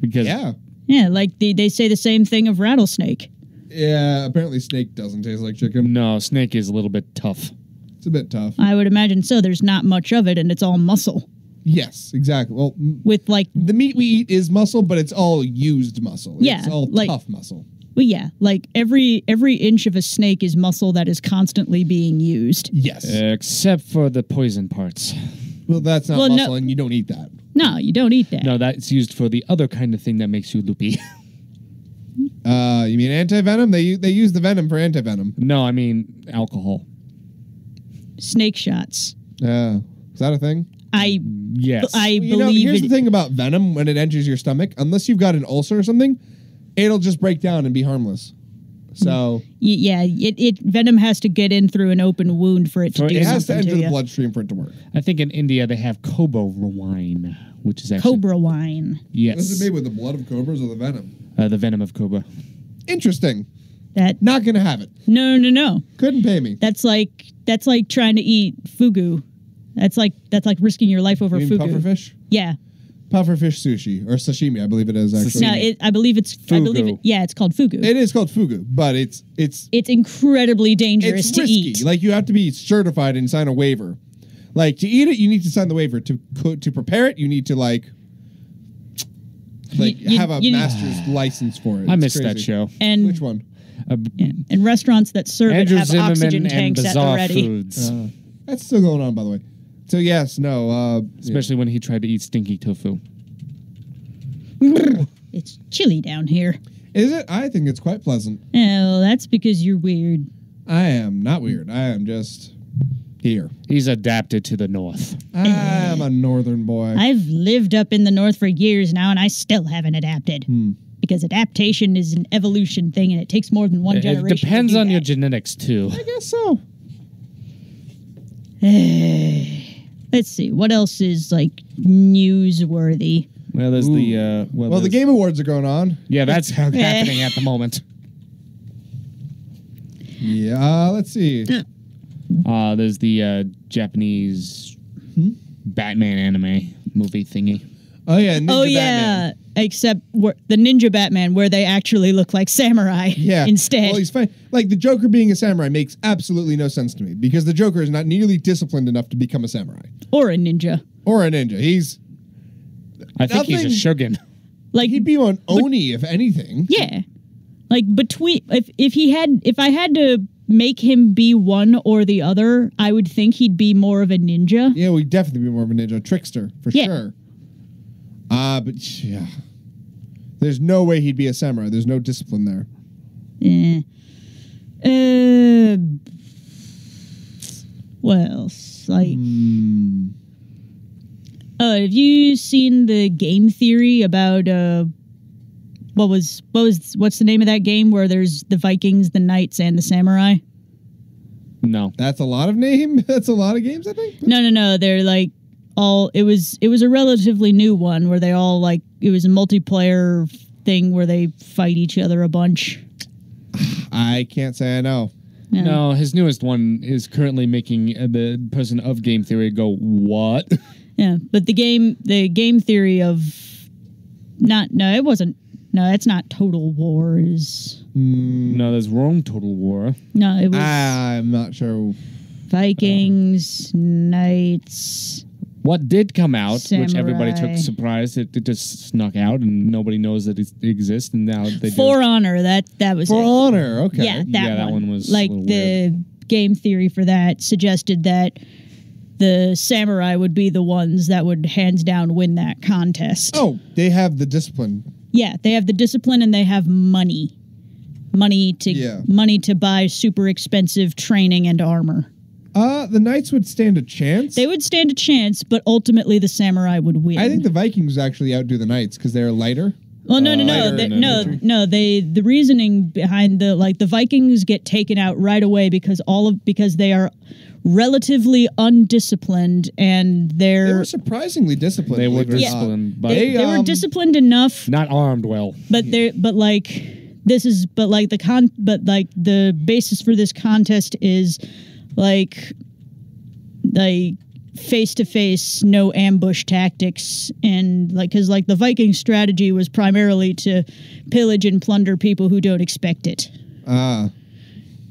Because Yeah. Yeah, like they say the same thing of rattlesnake. Yeah, apparently snake doesn't taste like chicken. no, snake is a little bit tough. It's a bit tough. I would imagine so. There's not much of it, and it's all muscle. Yes, exactly. Well, With like, the meat we eat is muscle, but it's all used muscle. Yeah, It's all like- tough muscle. well, yeah, like every inch of a snake is muscle that is constantly being used. Yes. Except for the poison parts. Well, that's not Well, no- muscle, and you don't eat that. No, you don't eat that. No, that's used for the other kind of thing that makes you loopy. You mean anti-venom? They use the venom for anti-venom. No, I mean alcohol. Snake shots. Is that a thing? Yes. I Well, believe here's it. the thing about venom when it enters your stomach. Unless you've got an ulcer or something, it'll just break down and be harmless. So Yeah, it venom has to get in through an open wound for it to For- do it has to something enter to the you. bloodstream for it to work. I think in India they have cobra wine, which is actually Cobra wine. Yes, with the blood of cobras or the venom? the venom of cobra. Interesting. That Not gonna have it. no. Couldn't pay me. That's like trying to eat fugu. That's like risking your life over You mean fugu. pufferfish? Yeah. Pufferfish sushi or sashimi, I believe it is actually. No, I believe it's. I believe it. Fugu. Yeah, it's called fugu. It is called fugu, but it's It's incredibly dangerous it's to risky. eat. Like you have to be certified and sign a waiver. Like to eat it, you need to sign the waiver. To prepare it, you need to You- have a you- master's license for it. I It's missed that crazy. show. And Which one? and restaurants that serve it Andrew have oxygen Zimmerman and tanks at the Bizarre ready. Foods, That's still going on, by the way. So yes, no. especially when he tried to eat stinky tofu. It's chilly down here. Is it? I think it's quite pleasant. Oh, that's because you're weird. I am not weird. I am just here. He's adapted to the north. I'm a northern boy. I've lived up in the north for years now, and I still haven't adapted. Because adaptation is an evolution thing, and it takes more than one It generation. depends to do on your that. genetics too. I guess so. Let's see what else is like newsworthy. Well, there's the Well, the there's- Game Awards are going on. Yeah, that's happening at the moment. Yeah, let's see. There's the Japanese Batman anime movie thingy. Oh yeah, Ninja Oh yeah, Batman. except the Ninja Batman, where they actually look like samurai. Yeah. Instead, Well, he's fine. Like the Joker being a samurai makes absolutely no sense to me because the Joker is not nearly disciplined enough to become a samurai or a ninja. or a ninja. I think he's a Nothing- shogun. Like He'd be an Oni if anything. yeah, like between if I had to make him be one or the other, I would think he'd be more of a ninja. Yeah, we'd definitely be more of a ninja, trickster for Yeah. sure. But yeah, there's no way he'd be a samurai. There's no discipline there. What else? Like, have you seen the game theory about what's the name of that game where there's the Vikings, the knights, and the samurai? No. That's a lot of name. That's a lot of games, I think. No. They're like all. It was a relatively new one where they all like it was a multiplayer thing where they fight each other a bunch. I can't say I know. Yeah. No, his newest one is currently making the person of game theory go, what? Yeah, but the game theory of it wasn't. No, that's not Total War. Is No, there's Rome Total War. no, it was I'm not sure. Vikings, Knights. What did come out, which everybody Samurai. took surprise, it just snuck out and nobody knows that it exists, and now they For do. Honor, that was For it. Honor, okay. Yeah, that one was like a little the game theory for that suggested that the samurai would be the ones that would hands down win that contest. Oh, they have the discipline. Yeah, they have the discipline and they have money. Money to buy super expensive training and armor. The Knights would stand a chance. They would stand a chance, but ultimately the samurai would win. I think the Vikings actually outdo the Knights because they're lighter. Well, no. Lighter in infantry. The reasoning behind the Vikings get taken out right away because they are relatively undisciplined and They were surprisingly disciplined. They were believe it or not. disciplined, but they were disciplined enough, not armed well. but the basis for this contest is like face to face, no ambush tactics, and because the Viking strategy was primarily to pillage and plunder people who don't expect it.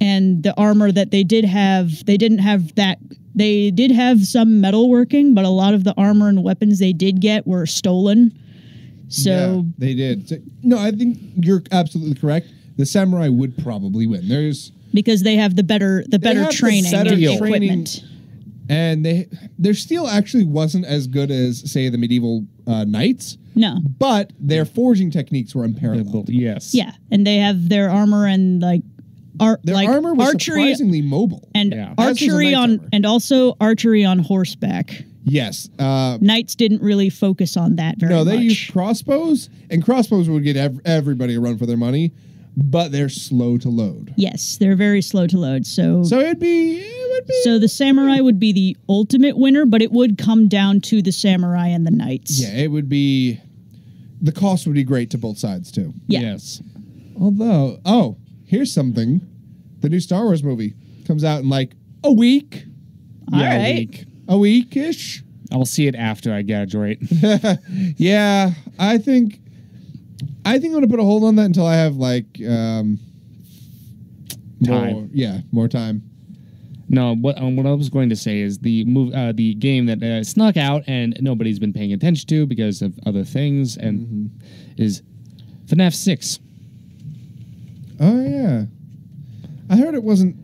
And the armor that they did have, they didn't have that. They did have some metalworking, but a lot of the armor and weapons they did get were stolen. So yeah, they did. No, I think you're absolutely correct. The samurai would probably win. Because they have the better have training the better and training, equipment. And their steel actually wasn't as good as, say, the medieval knights. No. But their forging techniques were unparalleled. Yes. Yeah, and they have their armor and Their armor was archery surprisingly mobile. and Yeah. archery As was the on knight's armor. and also archery on horseback. Yes. Knights didn't really focus on that very No, much. they used crossbows, and crossbows would get everybody a run for their money, but they're slow to load. Yes, they're very slow to load. So So it would be. so the samurai would be the ultimate winner, but it would come down to the samurai and the knights. Yeah, it would be. The cost would be great to both sides too. Yeah. Yes. Although, here's something: the new Star Wars movie comes out in like a week, All Yeah, right. a week. a week-ish. I'll see it after I graduate. Yeah, I think I'm gonna put a hold on that until I have more time. No, what I was going to say is the game that snuck out and nobody's been paying attention to because of other things, and is FNAF 6. Oh yeah, I heard it wasn't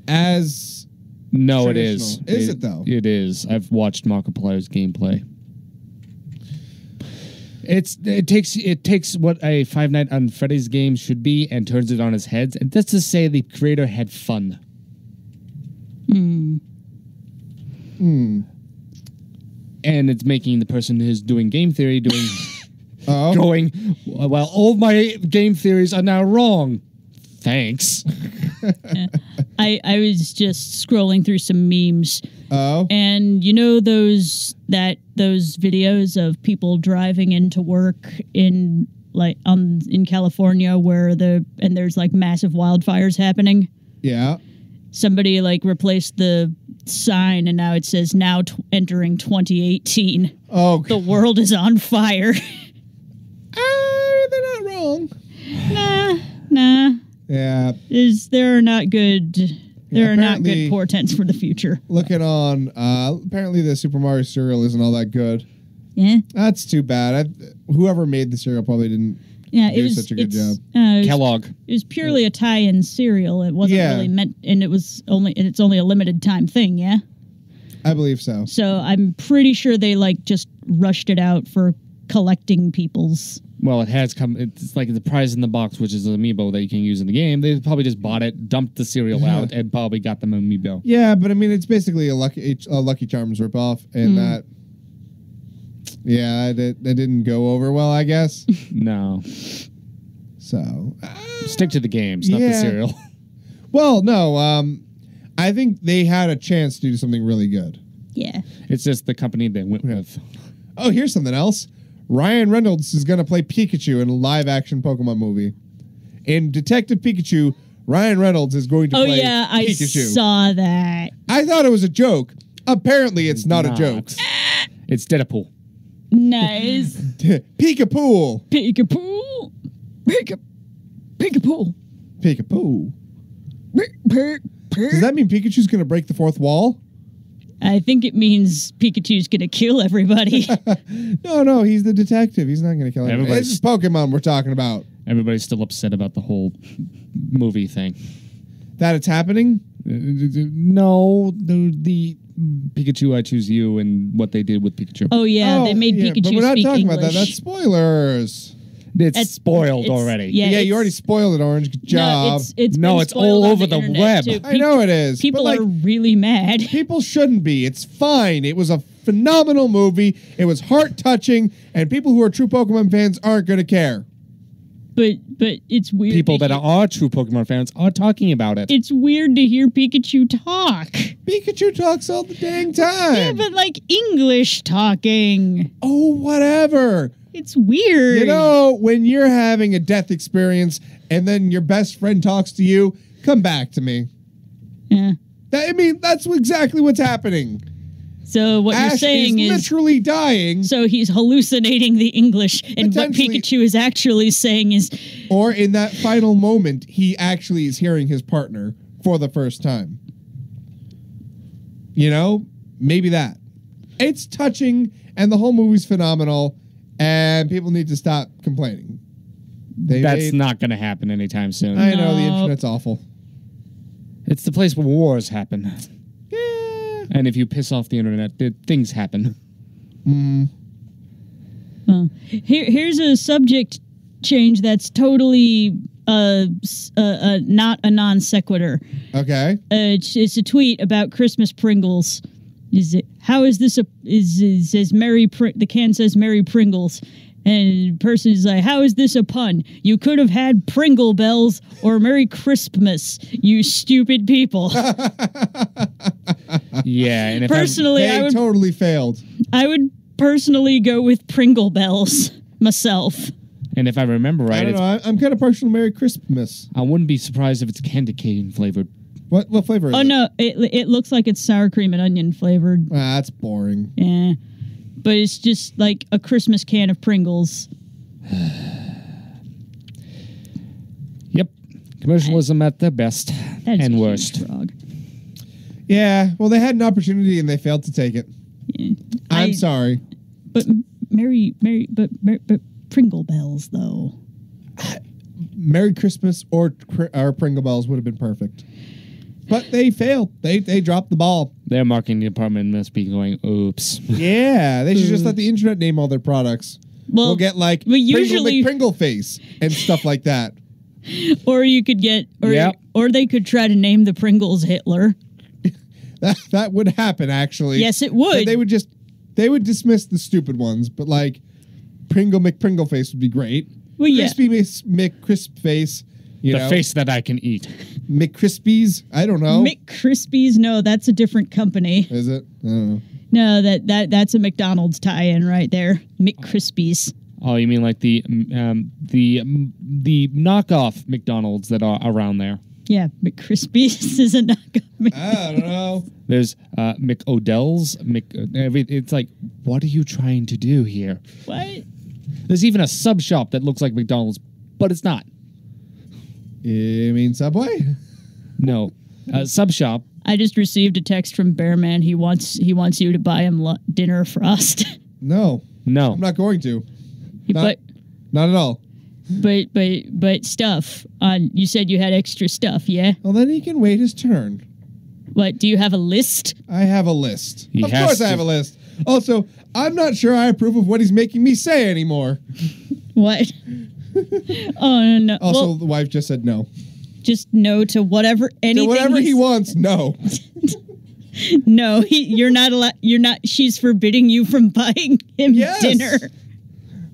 as. No, it is. Traditional. Is it, though? It is. I've watched Markiplier's gameplay. It takes what a Five Nights at Freddy's game should be and turns it on its head. And that's to say, the creator had fun. And it's making the person who's doing game theory going, well, all my game theories are now wrong. Thanks. I was just scrolling through some memes. Oh. And you know those videos of people driving into work in California where there's massive wildfires happening? Yeah. Somebody replaced the sign and now it says entering 2018. Oh. The world is on fire. They're not wrong. Nah. Yeah. There are not good apparently- portents for the future. Looking on, apparently the Super Mario cereal isn't all that good. Yeah. That's too bad. Whoever made the cereal probably didn't do such a good job. Kellogg. It was purely a tie-in cereal. It wasn't really meant, and it's only a limited time thing. Yeah. I believe so. So I'm pretty sure they just rushed it out for collecting people's. Well, it has come. It's like the prize in the box, which is an amiibo that you can use in the game. They probably just bought it, dumped the cereal out, and probably got them amiibo. Yeah, but I mean, it's basically a Lucky Charms ripoff, and that. Yeah, that didn't go over well, I guess. No. So Stick to the games, not the cereal. Well, no. I think they had a chance to do something really good. Yeah. It's just the company they went with. Oh, here's something else. Ryan Reynolds is going to play Pikachu in a live-action Pokemon movie. In Detective Pikachu, Ryan Reynolds is going to play Pikachu. Oh yeah, I saw that. I thought it was a joke. Apparently, it's not a joke. It's Deadpool. Nice. Peekapool. Peekapoo. Peekapoo. Peekapoo. Does that mean Pikachu's going to break the fourth wall? I think it means Pikachu's gonna kill everybody. No, he's the detective. He's not going to kill anybody. Everybody's- This is Pokemon we're talking about. Everybody's still upset about the whole movie thing. That it's happening? No, the Pikachu, I Choose You, and what they did with Pikachu. Oh yeah, they made yeah, Pikachu but we're not speak talking English. about that. That's spoilers. It's spoiled it's- already. yeah. Yeah, you it's- already spoiled it, Orange. Good job. It's No, been it's spoiled all on over the internet, web. too. I know it is. People but, like, are really mad. people shouldn't be. It's fine. It was a phenomenal movie. It was heart-touching, and people who are true Pokemon fans aren't going to care. But it's weird. People to that hear- are true Pokemon fans are talking about it. It's weird to hear Pikachu talk. Pikachu talks all the dang time. Yeah, but like English talking. Oh, whatever. It's weird. You know, when you're having a death experience and then your best friend talks to you, come back to me. Yeah. That's exactly what's happening. So what Ash you're saying is is literally dying, so he's hallucinating the English, and what Potentially- Pikachu is actually saying is, or in that final moment, he actually is hearing his partner for the first time. You know, maybe that. It's touching, and the whole movie's phenomenal, and people need to stop complaining. That's not going to happen anytime soon. I know, the No. internet's awful. It's the place where wars happen. Yeah. And if you piss off the internet, things happen. here's a subject change that's totally not a non sequitur. Okay. It's a tweet about Christmas Pringles. Is it? How is this? Says the can says Merry Pringles, and the person is like, how is this a pun? You could have had Pringle Bells or Merry Crispmas, you stupid people. Yeah, and if Personally, They totally failed. I would personally go with Pringle Bells myself. and if I remember I right, don't know. I'm kind of partial to Merry Christmas. I wouldn't be surprised if it's candy cane flavored. What flavor is Oh it? no, it looks like it's sour cream and onion flavored. Ah, that's boring. Yeah, but it's just like a Christmas can of Pringles. Yep, commercialism at their best That's and a worst. huge frog. Yeah, well, they had an opportunity and they failed to take it. Yeah. I'm sorry. But but Pringle Bells though. Merry Christmas or Pringle Bells would have been perfect. But they failed. They dropped the ball. Their marketing department must be going, oops. Yeah, they should just let the internet name all their products. Well, We'll get like but usually- Pringle face and stuff like that. or you could get, Yep. or they could try to name the Pringles Hitler. That would happen actually. Yes, it would. And they would dismiss the stupid ones, but like Pringle McPringle face would be great. Well, yeah. Crispy McCrisp face. You The know, face that I can eat. McCrispies. I don't know. McCrispies, no, that's a different company. Is it? I don't know. No, that's a McDonald's tie-in right there. McCrispies. Oh, you mean like the knockoff McDonald's that are around there? Yeah, McCrispies is a knockoff. I don't know. There's McOdell's. It's like, what are you trying to do here? What? There's even a sub shop that looks like McDonald's, but it's not. You mean Subway? No, sub shop. I just received a text from Bearman. He wants you to buy him dinner, Frost. No, No, I'm not going to. but Not at all. but stuff on. You said you had extra stuff, yeah? Well, then he can wait his turn. What? Do you have a list? I have a list. He Of has course I to. have a list. Also, I'm not sure I approve of what he's making me say anymore. What? Oh no. Also, Well, the wife just said no. just no to whatever anything. To whatever he he's- wants, no. No, you're not allowed. You're not. She's forbidding you from buying him Yes. dinner.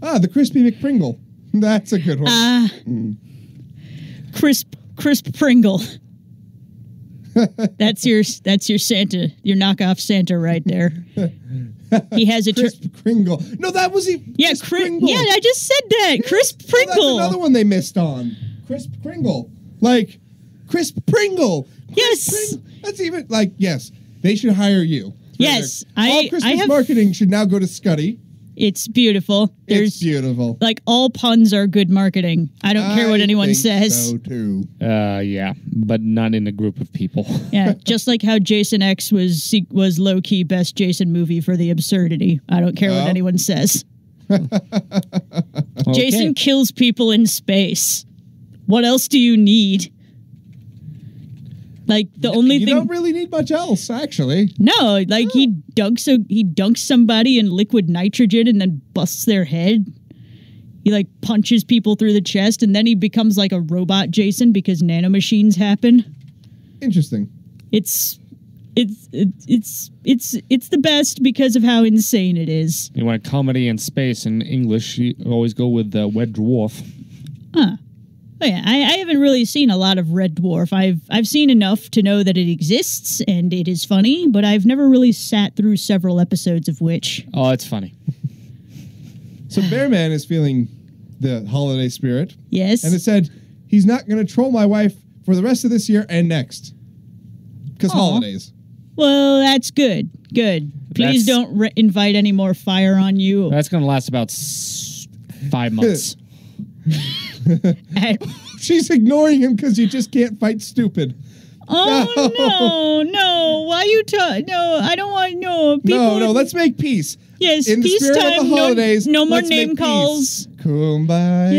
Ah, the Crispy McPringle. That's a good one. Crisp Pringle. That's your Santa, your knockoff Santa right there. He has a Crisp Pringle. No, that was he. yeah, Crisp Pringle. yeah. I just said that. Crisp Oh, that's Pringle. another one they missed on. Crisp Pringle. Like, Crisp Pringle. Crisp Yes. Pringle. That's even, like, yes. They should hire you. Yes, All Christmas I have. marketing should now go to Scuddy. It's beautiful. It's beautiful. Like, all puns are good marketing. I don't care what anyone think says. So too. Yeah, but not in a group of people. Yeah, just like how Jason X was low-key best Jason movie for the absurdity. I don't care what anyone says. Jason kills people in space. What else do you need? Like, the only thing... You don't really need much else, actually. No, like, he dunks somebody in liquid nitrogen and then busts their head. He, like, punches people through the chest, and then he becomes like a robot Jason because nanomachines happen. Interesting. It's the best because of how insane it is. You want comedy and space in English, you always go with the Red Dwarf. Huh. Oh yeah, I haven't really seen a lot of Red Dwarf. I've seen enough to know that it exists and it is funny, but I've never really sat through several episodes of which. Oh, it's funny. So Bearman is feeling the holiday spirit. Yes. And it said he's not going to troll my wife for the rest of this year and next. Because holidays. Well, that's good. Good. Please don't invite any more fire on you. That's going to last about 5 months. She's ignoring him because you just can't fight stupid. Oh, no. Why you No, I don't want... No, people... No, let's make peace. Yes, in the peace spirit time. of the holidays, no more let's name make calls. Peace. Kumbaya.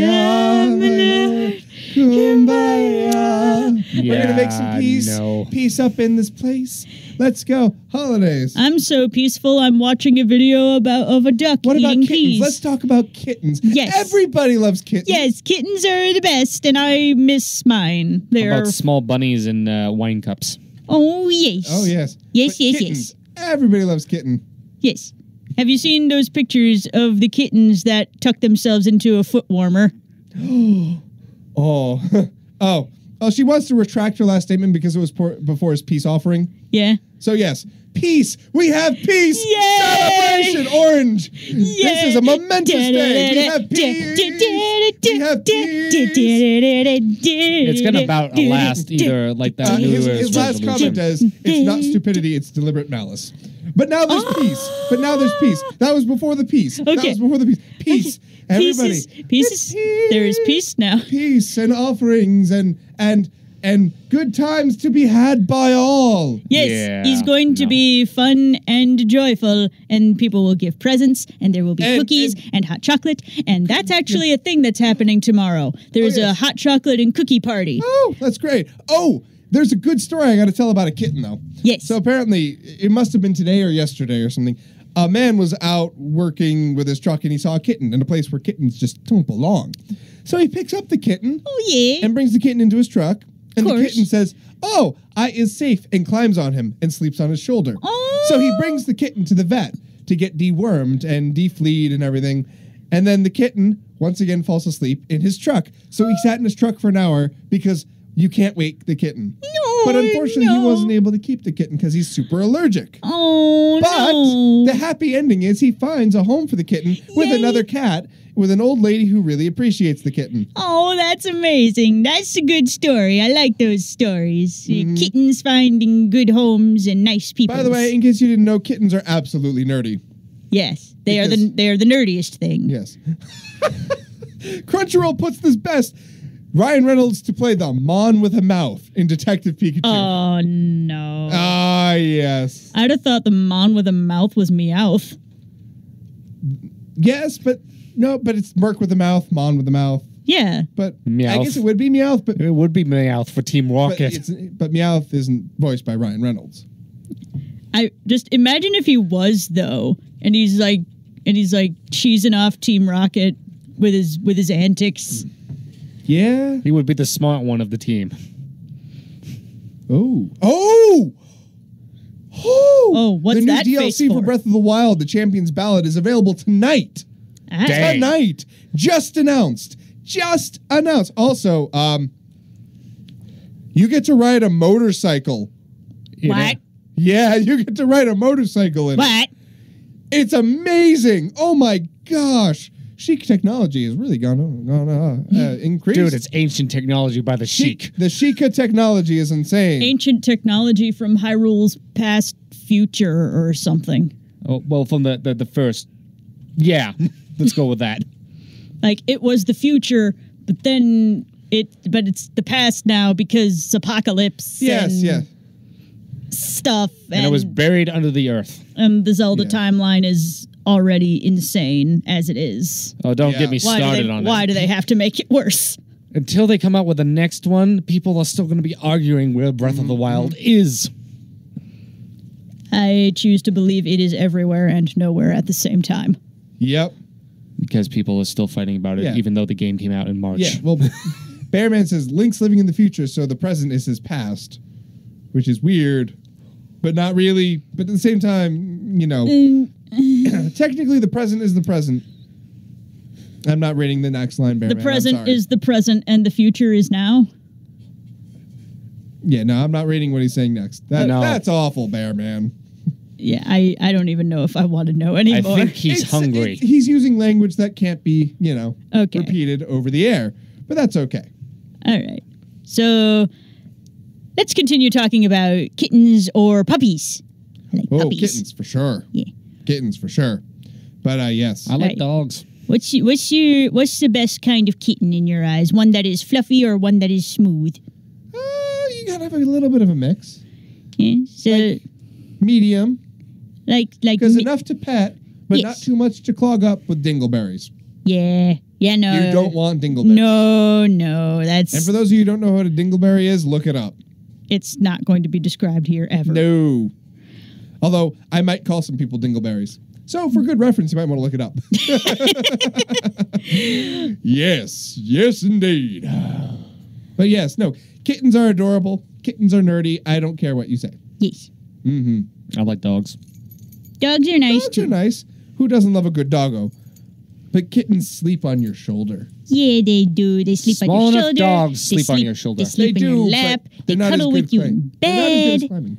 Kumbaya. We're going to make some peace. No. Peace up in this place. Let's go. Holidays. I'm so peaceful, I'm watching a video of a duck What about eating kittens? peas. Let's talk about kittens. Yes. Everybody loves kittens. Yes, kittens are the best, and I miss mine. How about small bunnies in wine cups? Oh, yes. Oh, yes. Yes, But yes, kittens, yes. Everybody loves kitten. Yes. Have you seen those pictures of the kittens that tuck themselves into a foot warmer? Oh. Oh, she wants to retract her last statement because it was before his peace offering. Yeah. So, yes. Peace. We have peace. Yay! Celebration. Orange. This is a momentous day. We have peace. We have peace. It's going to last either like that. His last comment is, it's not stupidity, it's deliberate malice. But now there's peace. But now there's peace. That was before the peace. Okay. That was before the peace. Peace. Everybody. Peace. There is peace now. Peace and offerings and good times to be had by all. Yes, Yeah, he's going to be fun and joyful, and people will give presents, and there will be cookies and hot chocolate, and that's actually a thing that's happening tomorrow. There's a hot chocolate and cookie party. Oh, that's great. Oh, there's a good story I got to tell about a kitten, though. Yes. So apparently, it must have been today or yesterday or something. A man was out working with his truck, and he saw a kitten in a place where kittens just don't belong. So he picks up the kitten. Oh, yeah. And brings the kitten into his truck. And the course. kitten says, "Oh, I is safe," and climbs on him and sleeps on his shoulder. Oh. So he brings the kitten to the vet to get dewormed and defleed and everything. And then the kitten once again falls asleep in his truck. So he sat in his truck for an hour because you can't wake the kitten. No, But unfortunately, no. he wasn't able to keep the kitten because he's super allergic. Oh, But no. the happy ending is he finds a home for the kitten with Yay. another cat, with an old lady who really appreciates the kitten. Oh, that's amazing. That's a good story. I like those stories. Kittens finding good homes and nice people. By the way, in case you didn't know, kittens are absolutely nerdy. yes, they are because- the nerdiest thing. Yes. Crunchyroll puts this best. Ryan Reynolds to play the Mon with a mouth in Detective Pikachu. Oh, no. Ah, yes. I'd have thought the mon with a mouth was Meowth. Yes, but no, but it's Merc with a mouth, Mon with a mouth. Yeah. But I Meowth. guess it would be Meowth, but It would be Meowth for Team Rocket. but Meowth isn't voiced by Ryan Reynolds. I just imagine if he was though, and he's like cheesing off Team Rocket with his antics. Yeah. He would be the smart one of the team. Oh. Oh. Oh, what's the new that face DLC for for? Breath of the Wild, The Champion's Ballad, is available tonight. Ah. Dang. Tonight. Just announced. Also, you get to ride a motorcycle. What? Yeah, you get to ride a motorcycle in it. What? It's amazing. Oh my gosh. Chic technology has really gone increased. Dude, it's ancient technology by the Sheik. The Sheikah technology is insane. Ancient technology from Hyrule's past future or something. Oh, well, from the first Yeah, let's go with that. Like, it was the future, but then it's the past now because apocalypse. Yes, and yeah. Stuff. And it was buried under the earth. The Zelda Yeah. timeline is already insane as it is. Oh, don't Yeah. get me started on that. Why do they have to make it worse? Until they come out with the next one, people are still going to be arguing where Breath of the Wild is. I choose to believe it is everywhere and nowhere at the same time. Yep. Because people are still fighting about it, Yeah. even though the game came out in March. Yeah. Well, Bearman says Link's living in the future, so the present is his past, which is weird, but not really. But at the same time, you know, technically the present is the present. I'm not reading the next line, Bearman. The present I'm sorry. is the present and the future is now. Yeah, no, I'm not reading what he's saying next. No. That's awful, Bearman. Yeah, I don't even know if I want to know anymore. I think he's hungry. He's using language that can't be, you know, Okay. repeated over the air, but that's okay. All right. So let's continue talking about kittens or puppies. I like Oh, puppies. kittens for sure. Yeah. Kittens for sure. But yes. I like Right. dogs. What's the best kind of kitten in your eyes? One that is fluffy or one that is smooth? You gotta have a little bit of a mix. Yeah. So Medium, like because enough to pet, but Yes. not too much to clog up with dingleberries. yeah. No. You don't want dingleberries. No, that's And for those of you who don't know what a dingleberry is, look it up. it's not going to be described here ever. No. Although, I might call some people dingleberries. So, for good reference, you might want to look it up. Yes, indeed. But yes, no, kittens are adorable. Kittens are nerdy. I don't care what you say. Yes. I like dogs. Dogs are nice Dogs too. are nice. Who doesn't love a good doggo? But kittens sleep on your shoulder. Yeah, they do. They sleep on Small your enough shoulder. dogs They sleep on your shoulder. They sleep They in do, your but lap. They they're not as cuddle good with you climbing. in They're not as good as bed. climbing.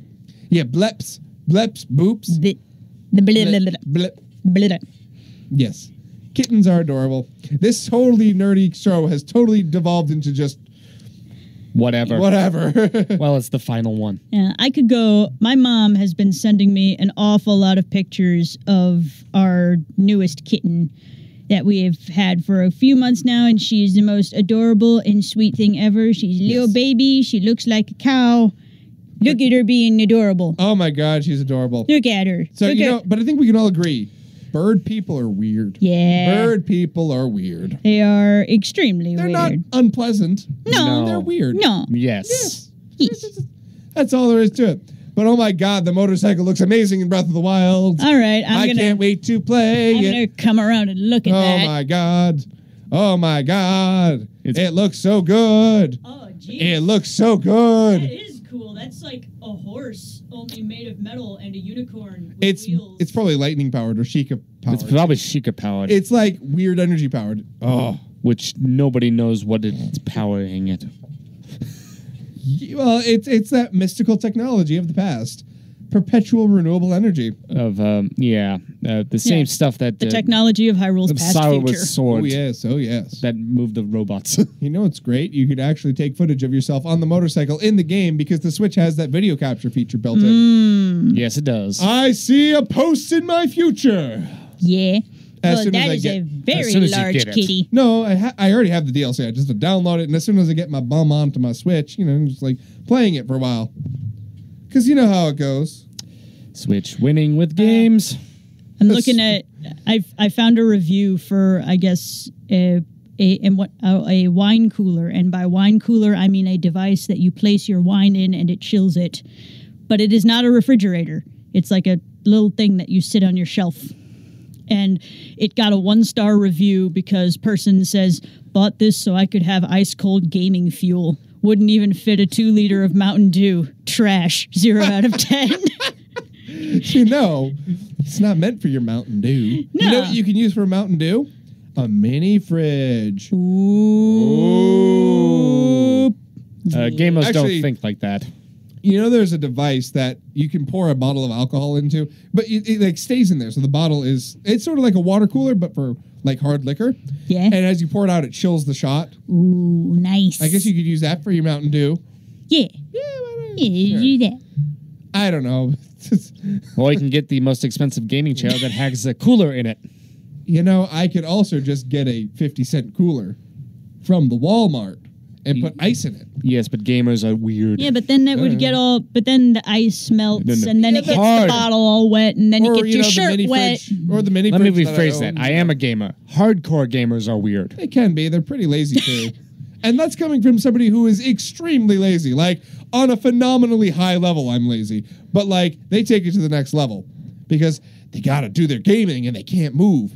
Yeah, bleps, boops. The blip. Blip. Blip. Yes. Kittens are adorable. This totally nerdy show has totally devolved into just Whatever. whatever. Well, it's the final one. Yeah, I could go. My mom has been sending me an awful lot of pictures of our newest kitten that we have had for a few months now, and she's the most adorable and sweet thing ever. She's a little Yes. baby. She looks like a cow. Look at her being adorable. Oh my God, she's adorable. Look at her. So, Look you at- know, but I think we can all agree bird people are weird. Yeah. Bird people are weird. They are extremely They're weird. not unpleasant. No. They're weird. No. Yes. Yes. That's all there is to it. But oh my God, the motorcycle looks amazing in Breath of the Wild. All right. I can't wait to play I'm it. gonna come around and look at Oh that. my God. Oh my God. It's- It looks so good. Oh, geez. It looks so That good. is cool. That's like a horse, only made of metal, and a unicorn with It's wheels. it's probably lightning powered or Sheikah powered. It's probably Sheikah powered, It's like weird energy powered. Oh. which nobody knows what it's powering it. Well, it's that mystical technology of the past. Perpetual renewable energy. Of the same Yeah. stuff that the technology of Hyrule's past Sour future. with sword Oh yes. that moved the robots. You know it's great? You could actually take footage of yourself on the motorcycle in the game because the Switch has that video capture feature built in. Yes, it does. I see a post in my future. Yeah. As Well, soon as that I is get- a as very soon as you large get it. kitty. No, I already have the DLC. I just have to download it, and as soon as I get my bum onto my Switch, you know, I'm just like playing it for a while. Because you know how it goes. Switch winning with games. I'm That's- looking at. I found a review for I guess a wine cooler, and by wine cooler I mean a device that you place your wine in and it chills it, but it is not a refrigerator. It's like a little thing that you sit on your shelf. And it got a 1-star review because person says, bought this so I could have ice cold gaming fuel. Wouldn't even fit a 2-liter of Mountain Dew. Trash. 0 out of 10. You know, it's not meant for your Mountain Dew. You know No. what you can use for a Mountain Dew? A mini fridge. Ooh. Gamers Actually- don't think like that. You know, there's a device that you can pour a bottle of alcohol into, but it like stays in there. So the bottle it's sort of like a water cooler, but for like hard liquor. Yeah. And as you pour it out, it chills the shot. Ooh, nice. I guess you could use that for your Mountain Dew. Yeah. Yeah, why not? Yeah, Sure. do that. I don't know. Or you can get the most expensive gaming chair that has a cooler in it. you know, I could also just get a 50-cent cooler from the Walmart and put ice in it. Yes, but gamers are weird. Yeah, but then that would get all. But then the ice melts, and then it gets hard. the bottle all wet, and then you get your shirt wet. Or the mini Let me fridge rephrase that. I am a gamer. Hardcore gamers are weird. They can be. They're pretty lazy too. And that's coming from somebody who is extremely lazy. Like, on a phenomenally high level, I'm lazy. But, like, they take it to the next level. Because they gotta do their gaming and they can't move.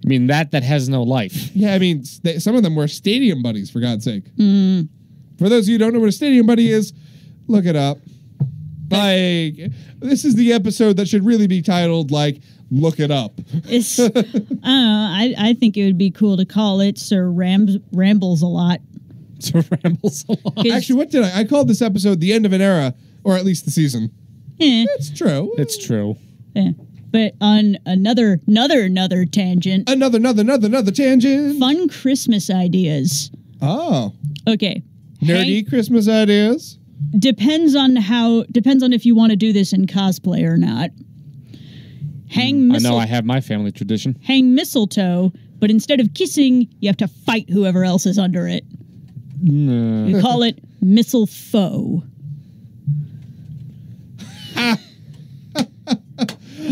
I mean, that has no life. Yeah, I mean, some of them were stadium buddies, for God's sake. For those of you who don't know what a stadium buddy is, look it up. Like, this is the episode that should really be titled, like, Look It Up. It's, I don't know. I think it would be cool to call it Sir Rambles a Lot. So rambles a lot. Actually, what did I called this episode The End of an Era, or at least the season. It's true. It's true. Yeah. But on another tangent. Another tangent. Fun Christmas ideas. Oh. Okay. Nerdy Christmas ideas. Depends on if you want to do this in cosplay or not. I know I have my family tradition. Hang mistletoe, but instead of kissing, you have to fight whoever else is under it. You call it mistletoe.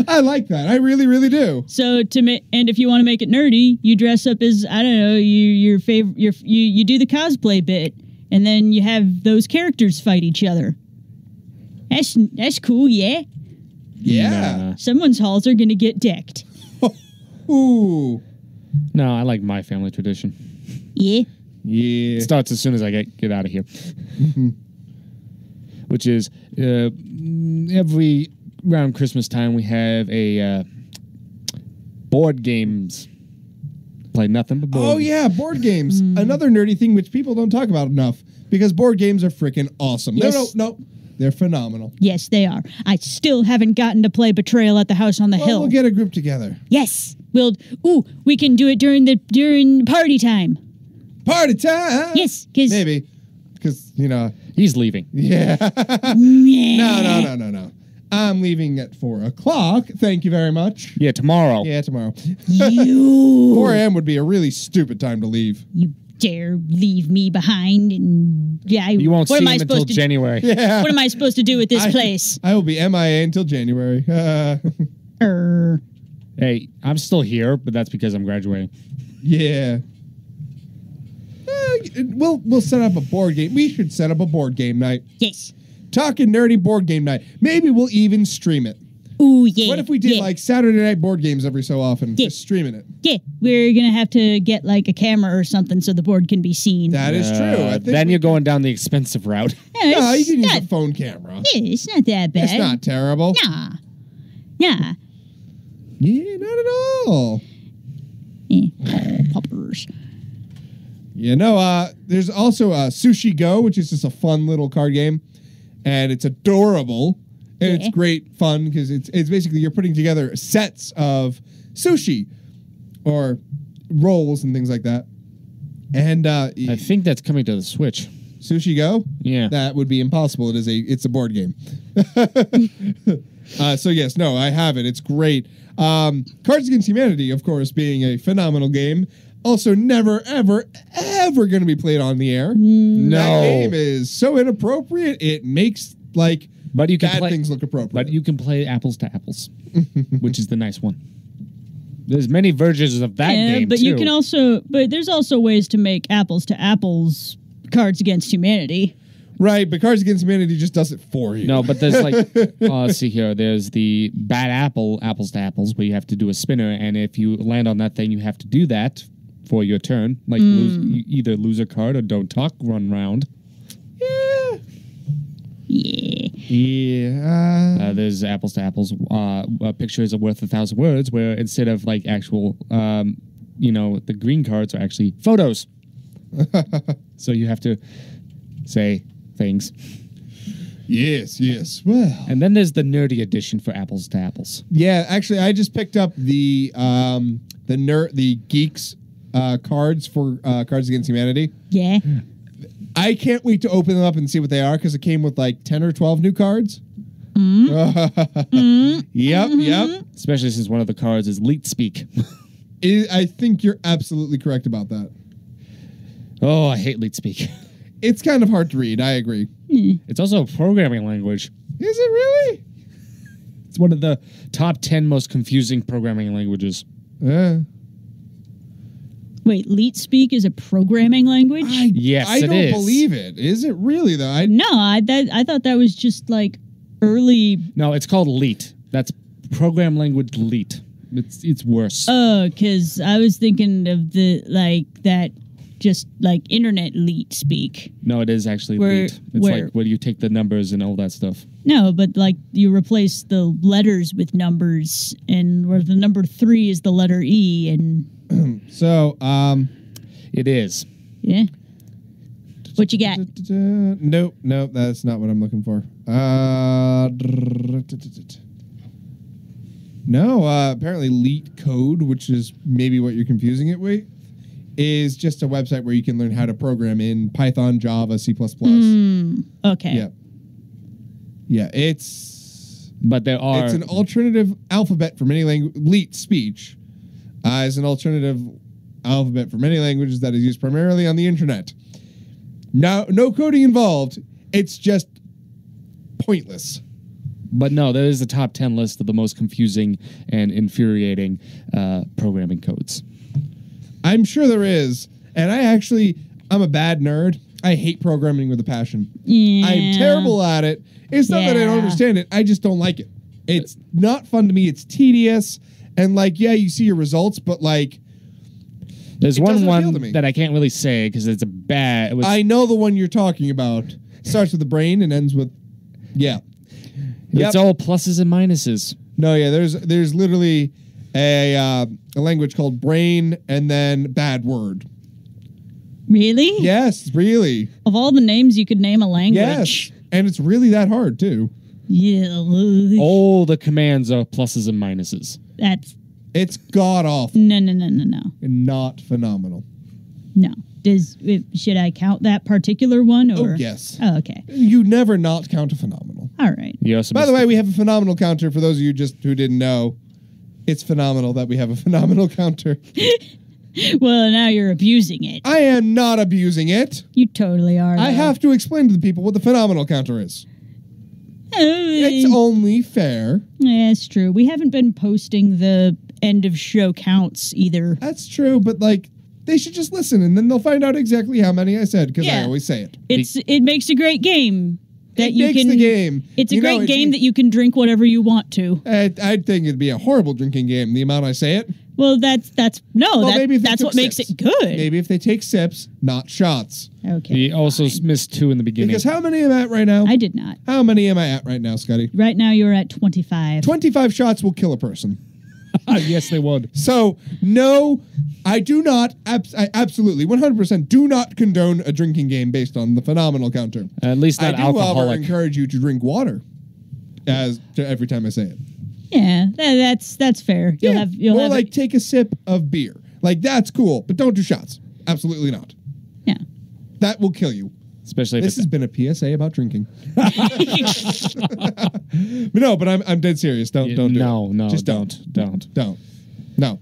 I like that. I really, really do. So and if you want to make it nerdy, you dress up as, I don't know, you do the cosplay bit, and then you have those characters fight each other. That's cool, yeah. Yeah. Nah. Someone's halls are gonna get decked. Ooh. No, I like my family tradition. Yeah. Yeah. It starts as soon as I get out of here. Which is every around Christmas time we have a board games. Play nothing but board. Oh yeah, board games. Another nerdy thing which people don't talk about enough because board games are freaking awesome. Yes. No. They're phenomenal. Yes, they are. I still haven't gotten to play Betrayal at the House on the Hill. We'll get a group together. Yes. We can do it during party time. Party time. Yes, because Maybe. Because, He's leaving. yeah. No. I'm leaving at 4 o'clock. Thank you very much. Yeah, tomorrow. Yeah, tomorrow. you 4 a.m. would be a really stupid time to leave. you dare leave me behind, and You won't see him until January. Yeah. What am I supposed to do with this place? I will be MIA until January. Hey, I'm still here, but that's because I'm graduating. Yeah. We'll set up a board game. We should set up a board game night. Yes. Talking nerdy board game night. Maybe we'll even stream it. Ooh, yeah. What if we did like Saturday night board games every so often? Yeah. Just streaming it. Yeah, we're gonna have to get like a camera or something so the board can be seen. That is true. I think Then you're going down the expensive route. no, you can use not, a phone camera. yeah, it's not that bad. It's not terrible. Nah. Yeah, not at all. Poppers. There's also Sushi Go, which is just a fun little card game, and it's adorable. And it's great fun because it's basically you're putting together sets of sushi or rolls and things like that. And I think that's coming to the Switch. Sushi Go? Yeah. That would be impossible. It's a board game. So yes, no, I have it. It's great. Cards Against Humanity, of course, being a phenomenal game. Also never, ever, ever going to be played on the air. No. That game is so inappropriate. It makes But you can bad play things look appropriate. But you can play apples to apples, which is the nice one. There's many versions of that game but too. you can also, but there's also ways to make apples to apples Cards Against Humanity. Right, but Cards Against Humanity just does it for you. No, but there's let's see here. There's the bad apples to apples, where you have to do a spinner, and if you land on that thing, you have to do that for your turn. Like you either lose a card or don't talk, run round. Yeah. Yeah. Yeah. There's apples to apples. Pictures are worth 1,000 words, where instead of like actual, the green cards are actually photos. So you have to say things. Yes. Well. And then there's the nerdy edition for apples to apples. Yeah, actually, I just picked up the geeks cards for Cards Against Humanity. Yeah. I can't wait to open them up and see what they are because it came with like 10 or 12 new cards. Mm-hmm. Yep. Especially since one of the cards is Leet Speak. I think you're absolutely correct about that. Oh, I hate leet speak. It's kind of hard to read. I agree. It's also a programming language. Is it really? It's one of the top 10 most confusing programming languages. Yeah. Wait, Leet Speak is a programming language? Yes, I it don't is. believe it. Is it really though? No, I thought that was just like early. No, it's called leet. That's program language leet. It's worse. Oh, because I was thinking of that just like internet Leet Speak. No, it is actually Where- leet. It's where- like where you take the numbers and all that stuff. No, but like you replace the letters with numbers, and where the number 3 is the letter E, and So, It is. yeah. What you got? Nope, that's not what I'm looking for. No, apparently Leet Code, which is maybe what you're confusing it with, is just a website where you can learn how to program in Python, Java, C++. Okay. Yeah. Yeah, it's But there are. an alternative alphabet for many languages. Leet speech is an alternative alphabet for many languages that is used primarily on the internet. No coding involved. It's just pointless. But no, there is a top 10 list of the most confusing and infuriating programming codes. I'm sure there is. And I'm a bad nerd. I hate programming with a passion. Yeah. I'm terrible at it. It's not that I don't Yeah. understand it. I just don't like it. It's not fun to me. It's tedious. And you see your results, but There's It doesn't appeal to one me. that I can't really say because it's a bad. It was, I know the one you're talking about. Starts with the brain and ends with, yeah. It's all pluses and minuses. No, yeah. There's literally a language called brain and then bad word. Really? Yes, really. Of all the names you could name a language. Yes, and it's really that hard too. Yeah. All the commands are pluses and minuses. That's It's god awful no. and not phenomenal. No. Should I count that particular one? Or? Oh yes. Oh, okay. You never not count a phenomenal. All right. You also By the way, we have a phenomenal counter for those of you who didn't know. It's phenomenal that we have a phenomenal counter. Well, now you're abusing it. I am not abusing it. You totally are. I though. have to explain to the people what the phenomenal counter is. It's only fair. Yeah, it's true. We haven't been posting the end of show counts either. That's true, but they should just listen and then they'll find out exactly how many I said because I Yeah. always say it. It makes a great game that It you makes can. the game. It's a You know, great game that you can drink whatever you want to. I think it'd be a horrible drinking game. The amount I say it. Well, that's Maybe if they that's took what makes sips. it good. Maybe if they take sips, not shots. Okay. He also missed 2 in the beginning. Because how many am I at right now? I did not. How many am I at right now, Scotty? Right now you're at 25. 25 shots will kill a person. Yes, they would. So, no, I do not, I absolutely, 100% do not condone a drinking game based on the phenomenal counter. At least I not do, however, alcoholic. encourage you to drink water every time I say it. Yeah, that's fair. You'll or have take a sip of beer. That's cool, but don't do shots. Absolutely not. yeah. That will kill you. Especially if This it's has been a PSA about drinking. But I'm dead serious. Don't do it. No, Just don't. Don't. No.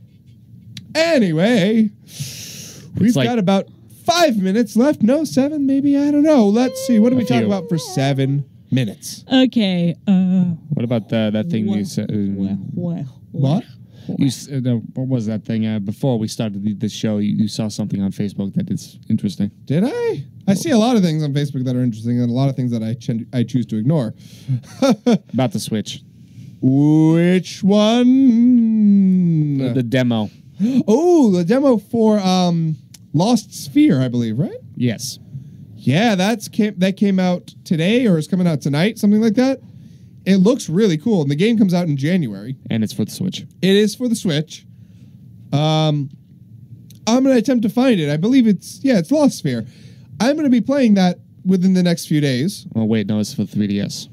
Anyway, we've like- got about 5 minutes left. No, 7 maybe. I don't know. Let's see. What do we talk few. about for 7 minutes? Okay. What about that thing you said? What? What was that thing? Before we started the show, you saw something on Facebook that is interesting. Did I? I see a lot of things on Facebook that are interesting and a lot of things that I choose to ignore. About the Switch. Which one? The demo. Oh, the demo for Lost Sphere, I believe, right? Yes. Yeah, that came out today or is coming out tonight, something like that. It looks really cool, and the game comes out in January. And it's for the Switch. It is for the Switch. I'm going to attempt to find it. I believe it's Lost Sphere. I'm going to be playing that within the next few days. Oh, wait, no, it's for 3DS.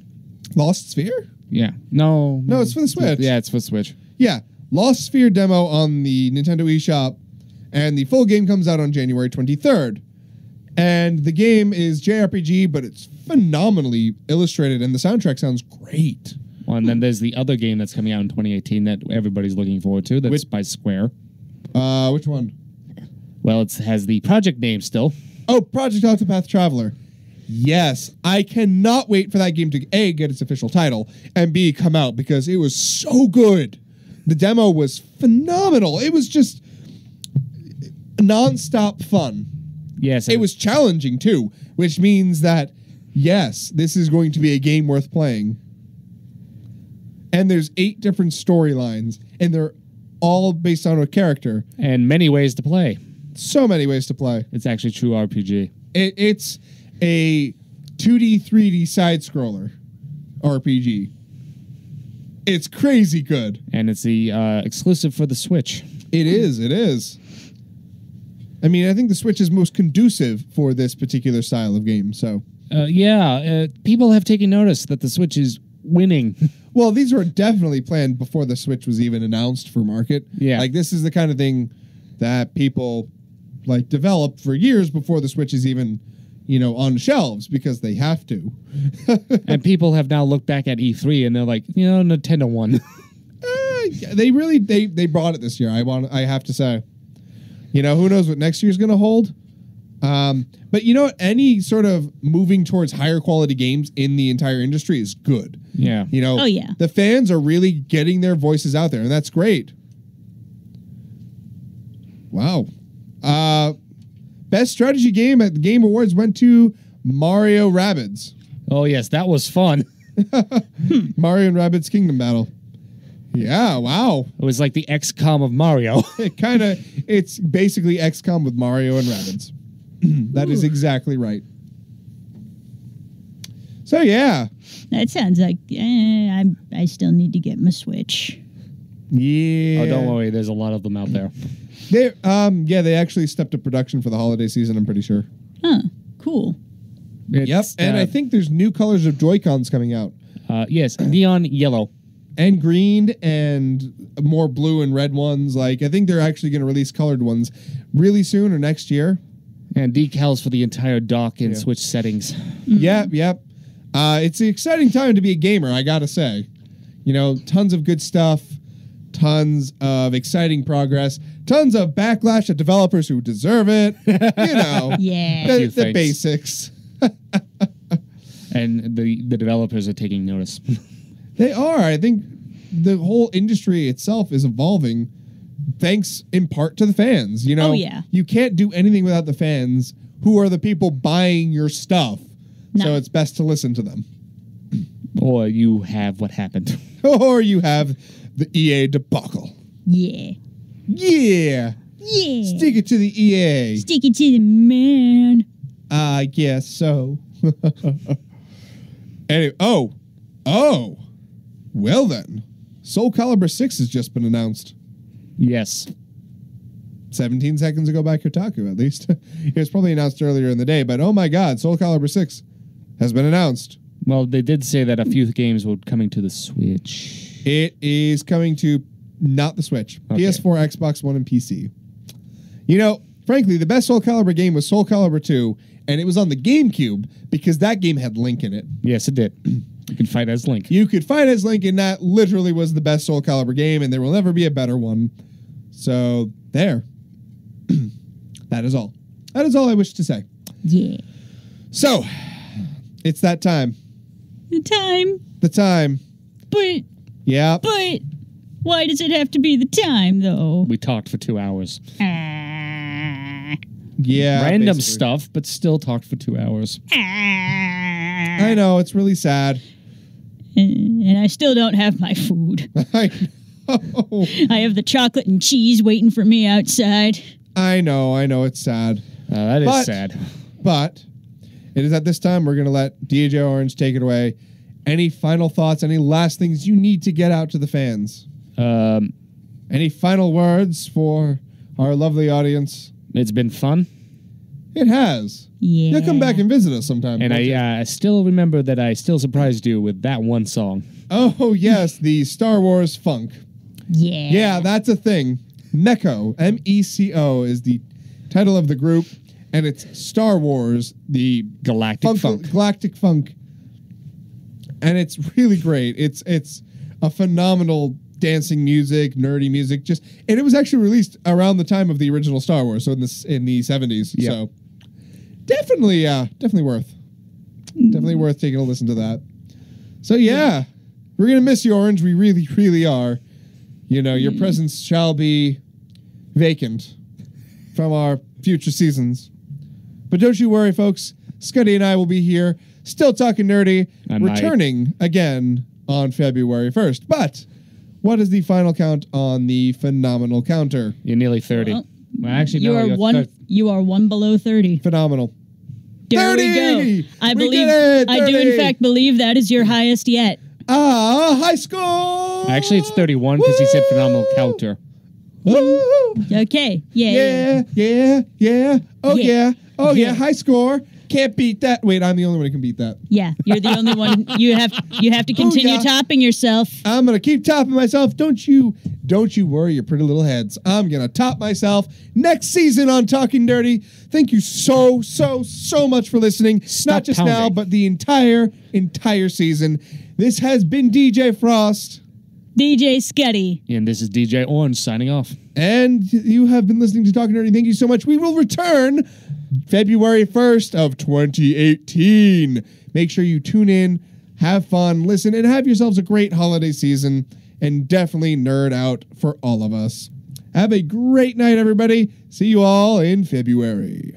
Lost Sphere? Yeah. No. No, it's for the Switch. Yeah, it's for Switch. Yeah, Lost Sphere demo on the Nintendo eShop, and the full game comes out on January 23rd. And the game is JRPG, but it's phenomenally illustrated, and the soundtrack sounds great. Well, and then there's the other game that's coming out in 2018 that everybody's looking forward to. That's Which- by Square. Which one? Well, it has the project name still. Oh, Project Octopath Traveler. Yes, I cannot wait for that game to A, get its official title, and B, come out, because it was so good. The demo was phenomenal. It was just non-stop fun. Yes. It was challenging, too, which means that, yes, this is going to be a game worth playing. And there's 8 different storylines, and they're all based on a character. And many ways to play. So many ways to play. It's actually true RPG. It's a 2D, 3D side-scroller RPG. It's crazy good. And it's the exclusive for the Switch. It is. I mean, I think the Switch is most conducive for this particular style of game, so... people have taken notice that the Switch is winning. Well, these were definitely planned before the Switch was even announced for market. Yeah. Like, this is the kind of thing that people, like, develop for years before the Switch is even, on shelves, because they have to. And people have now looked back at E3 and they're like, Nintendo won. They brought it this year, I have to say. Who knows what next year's going to hold? But any sort of moving towards higher quality games in the entire industry is good. Yeah. Oh, yeah. The fans are really getting their voices out there, and that's great. Wow. Best strategy game at the Game Awards went to Mario Rabbids. Oh, yes, that was fun. Mario and Rabbids Kingdom Battle. Yeah, wow. It was like the XCOM of Mario. It's basically XCOM with Mario and Rabbids. That is exactly right. So, yeah. That sounds like I still need to get my Switch. Yeah. Oh, don't worry. There's a lot of them out there. They actually stepped up production for the holiday season, I'm pretty sure. Huh. Cool. And I think there's new colors of Joy-Cons coming out. Yes, neon yellow. And green and more blue and red ones. Like, I think they're actually going to release colored ones really soon or next year. And decals for the entire dock and Switch settings. Yep. It's an exciting time to be a gamer, I gotta say. Tons of good stuff, tons of exciting progress, tons of backlash at developers who deserve it. Yeah. The basics. And the developers are taking notice. They are. I think the whole industry itself is evolving thanks in part to the fans. Oh, yeah. You can't do anything without the fans, who are the people buying your stuff. No. So it's best to listen to them. Or you have what happened. Or you have the EA debacle. Yeah. Yeah. Yeah. Stick it to the EA. Stick it to the man. I guess so. Anyway, well then. Soul Calibur 6 has just been announced. Yes. 17 seconds ago by Kotaku, at least. It was probably announced earlier in the day, but oh my god, Soul Calibur 6 has been announced. Well, they did say that a few games were coming to the Switch. It is coming to not the Switch. Okay. PS4, Xbox One, and PC. Frankly, the best Soul Calibur game was Soul Calibur 2, and it was on the GameCube because that game had Link in it. Yes, it did. You could fight as Link. You could fight as Link, and that literally was the best Soul Calibur game, and there will never be a better one. So, there. That is all. That is all I wish to say. Yeah. So, it's that time. The time. The time. But Yeah. why does it have to be the time, though? We talked for 2 hours. Yeah. Random basically. stuff, but still talked for 2 hours. I know, it's really sad. And I still don't have my food. I know. I have the chocolate and cheese waiting for me outside. I know, it's sad. That is sad. But it is at this time we're going to let DJ Orange take it away. Any final thoughts, any last things you need to get out to the fans? Any final words for our lovely audience? It's been fun. It has. Yeah. You'll come back and visit us sometime. And won't you? I still remember that I still surprised you with that one song. Oh, yes, the Star Wars funk. Yeah. Yeah, that's a thing. MECO, M-E-C-O, is the title of the group, and it's Star Wars, the Galactic Funk. Galactic Funk. And it's really great. It's a phenomenal dancing music, nerdy music, and it was actually released around the time of the original Star Wars, so in the 70s. Yep. So definitely worth taking a listen to that. So yeah, we're gonna miss you, Orange. We really, really are. You know, your presence shall be vacant from our future seasons. But don't you worry, folks. Scuddy and I will be here, still talking nerdy, returning again on February 1st. But what is the final count on the phenomenal counter? You're nearly 30. Well, Actually, you no. are you're one. You are one below 30. Phenomenal. There 30! we go. I We believe. did it! I do 30! in fact believe that is your highest yet. High score! Actually, it's 31 because he said phenomenal counter. Woo! Okay. Yeah. Yeah. Oh, Yeah. yeah. Oh, yeah. Yeah. High score. Can't beat that. Wait, I'm the only one who can beat that. Yeah. You're the only one. You have to continue yeah. topping yourself. I'm going to keep topping myself. Don't you worry your pretty little heads. I'm going to top myself next season on Talking Dirty. Thank you so much for listening. Stop Not just pounding. now, but the entire season. This has been DJ Frost. DJ Scuddy. And this is DJ Orange signing off. And you have been listening to Talking Dirty. Thank you so much. We will return February 1st of 2018. Make sure you tune in, have fun, listen, and have yourselves a great holiday season. And definitely nerd out for all of us. Have a great night, everybody. See you all in February.